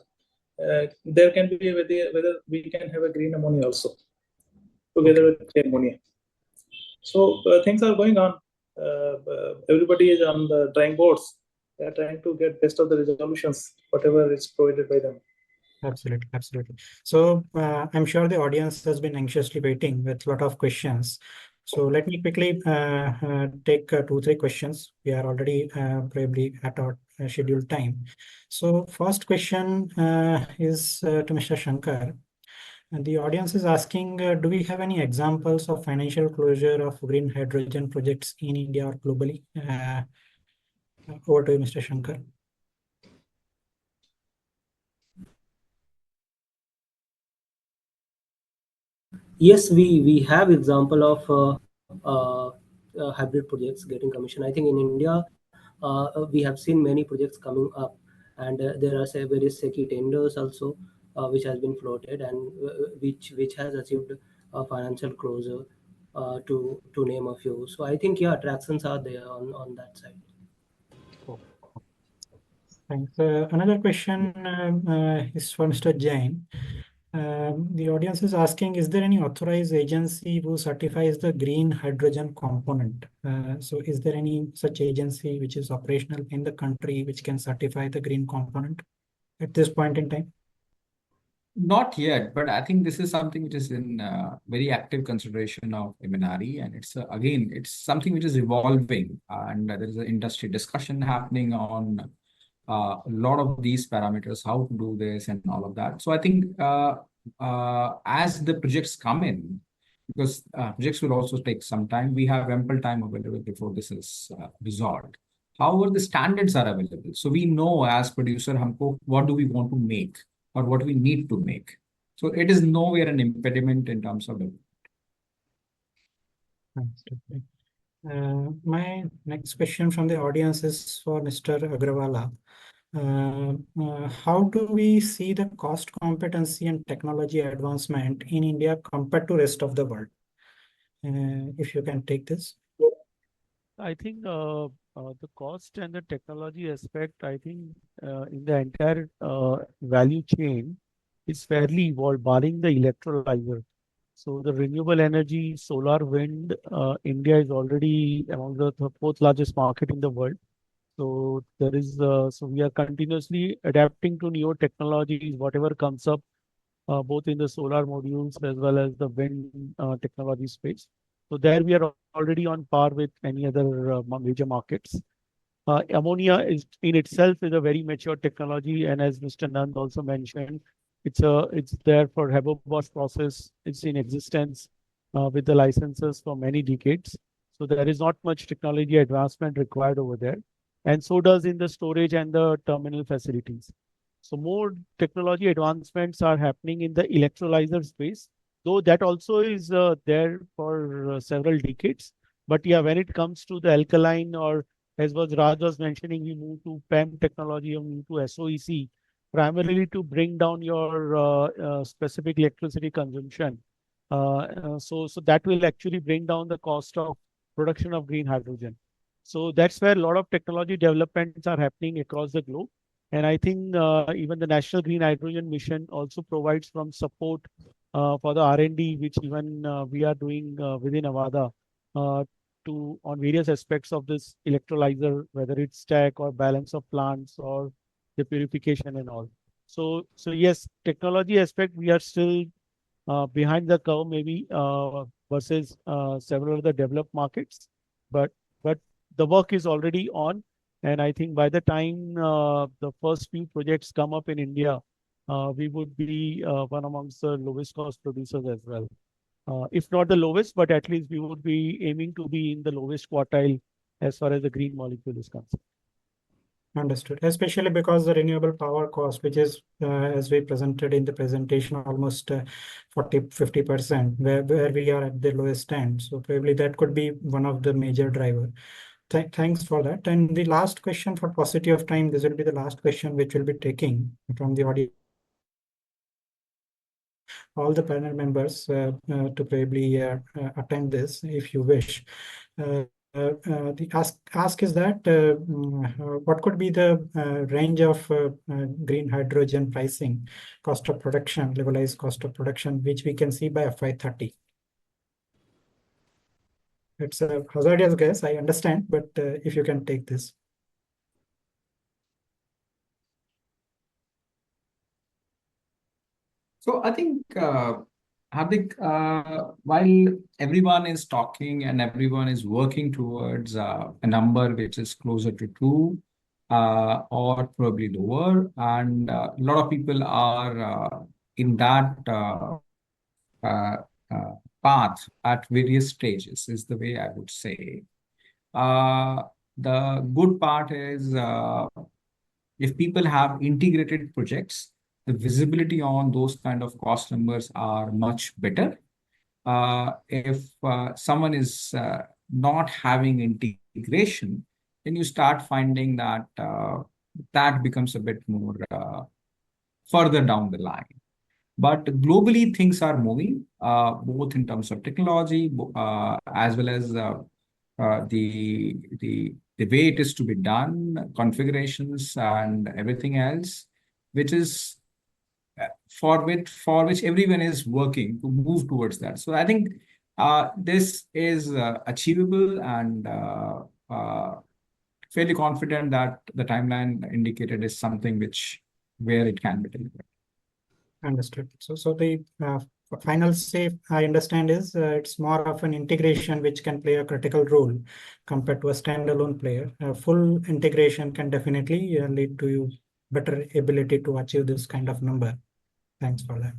there can be whether we can have a green ammonia also together with clean ammonia. So things are going on. Everybody is on the drawing boards. They are trying to get best of the resolutions, whatever is provided by them. Absolutely. So I'm sure the audience has been anxiously waiting with a lot of questions. So let me quickly take 2-3 questions. We are already probably at our scheduled time. So first question is to Mr. Shankar. And the audience is asking, do we have any examples of financial closure of green hydrogen projects in India or globally? Over to you, Mr. Shankar. Yes, we have example of hybrid projects getting commissioned. I think in India, we have seen many projects coming up, and there are various SECI tenders also, which has been floated and which has achieved financial closure, to name a few. So I think attractions are there on that side. Thanks. Another question is for Mr. Jain. The audience is asking, is there any authorized agency who certifies the green hydrogen component? So is there any such agency which is operational in the country which can certify the green component at this point in time? Not yet, but I think this is something which is in very active consideration of MNRE, and it's again, it's something which is evolving, and there is an industry discussion happening on a lot of these parameters, how to do this and all of that. So I think as the projects come in, because projects will also take some time, we have ample time available before this is resolved. However, the standards are available. So we know as producer, what do we want to make or what we need to make. So it is nowhere an impediment in terms of development. My next question from the audience is for Mr. Agrawala. How do we see the cost competency and technology advancement in India compared to rest of the world? If you can take this. I think the cost and the technology aspect, I think in the entire value chain is fairly evolved, barring the electrolyzer. So the renewable energy, solar, wind, India is already among the fourth largest market in the world. So there is, so we are continuously adapting to newer technologies, whatever comes up, both in the solar modules as well as the wind technology space. So there we are already on par with any other major markets. Ammonia is in itself is a very mature technology, and as Mr. Nand also mentioned, it's there for Haber-Bosch process. It's in existence with the licenses for many decades. So there is not much technology advancement required over there, and so does in the storage and the terminal facilities. So more technology advancements are happening in the electrolyzer space, though that also is there for several decades. But yeah, when it comes to the alkaline, or as Raj was mentioning, we move to PEM technology or move to SOEC, primarily to bring down your specific electricity consumption. So that will actually bring down the cost of production of green hydrogen. So that's where a lot of technology developments are happening across the globe. And I think even the National Green Hydrogen Mission also provides some support for the R&D, which even we are doing within Avaada on various aspects of this electrolyzer, whether it's stack or balance of plants or the purification and all. So yes, technology aspect, we are still behind the curve maybe versus several of the developed markets, but the work is already on, and I think by the time the first few projects come up in India, we would be one amongst the lowest cost producers as well. If not the lowest, but at least we would be aiming to be in the lowest quartile as far as the green molecule is concerned. Understood. Especially because the renewable power cost, which is, as we presented in the presentation, almost 40-50%, where we are at the lowest end. So probably that could be one of the major driver. Thanks for that. And the last question, for paucity of time, this will be the last question which we'll be taking from the audience. All the panel members to probably attend this if you wish. The ask is that what could be the range of green hydrogen pricing, cost of production, levelized cost of production, which we can see by FY30? It's a hazardous guess, I understand, but if you can take this. So I think, Hardik, while everyone is talking and everyone is working towards a number which is closer to 2 or probably lower, and a lot of people are in that path at various stages, is the way I would say. The good part is if people have integrated projects, the visibility on those kind of cost numbers are much better. If someone is not having integration, then you start finding that that becomes a bit more further down the line. But globally, things are moving, both in terms of technology, as well as the way it is to be done, configurations and everything else, which is for which everyone is working to move towards that. So I think this is achievable, and fairly confident that the timeline indicated is something where it can be delivered. Understood. So the final say I understand is it's more of an integration which can play a critical role compared to a standalone player. Full integration can definitely lead to you better ability to achieve this kind of number. Thanks for that.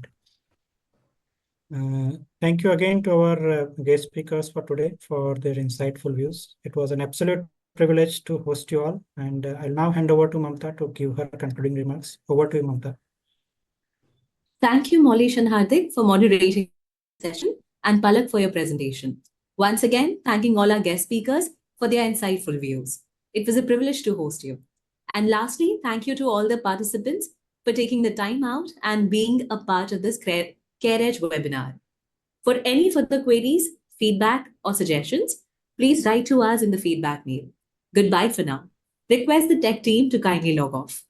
Thank you again to our guest speakers for today for their insightful views. It was an absolute privilege to host you all, and I'll now hand over to Mamta to give her concluding remarks. Over to you, Mamta. Thank you, Maulesh and Hardik, for moderating the session, and Palak for your presentation. Once again, thanking all our guest speakers for their insightful views. It was a privilege to host you. And lastly, thank you to all the participants for taking the time out and being a part of this CareEdge webinar. For any further queries, feedback, or suggestions, please write to us in the feedback mail. Goodbye for now. Request the tech team to kindly log off.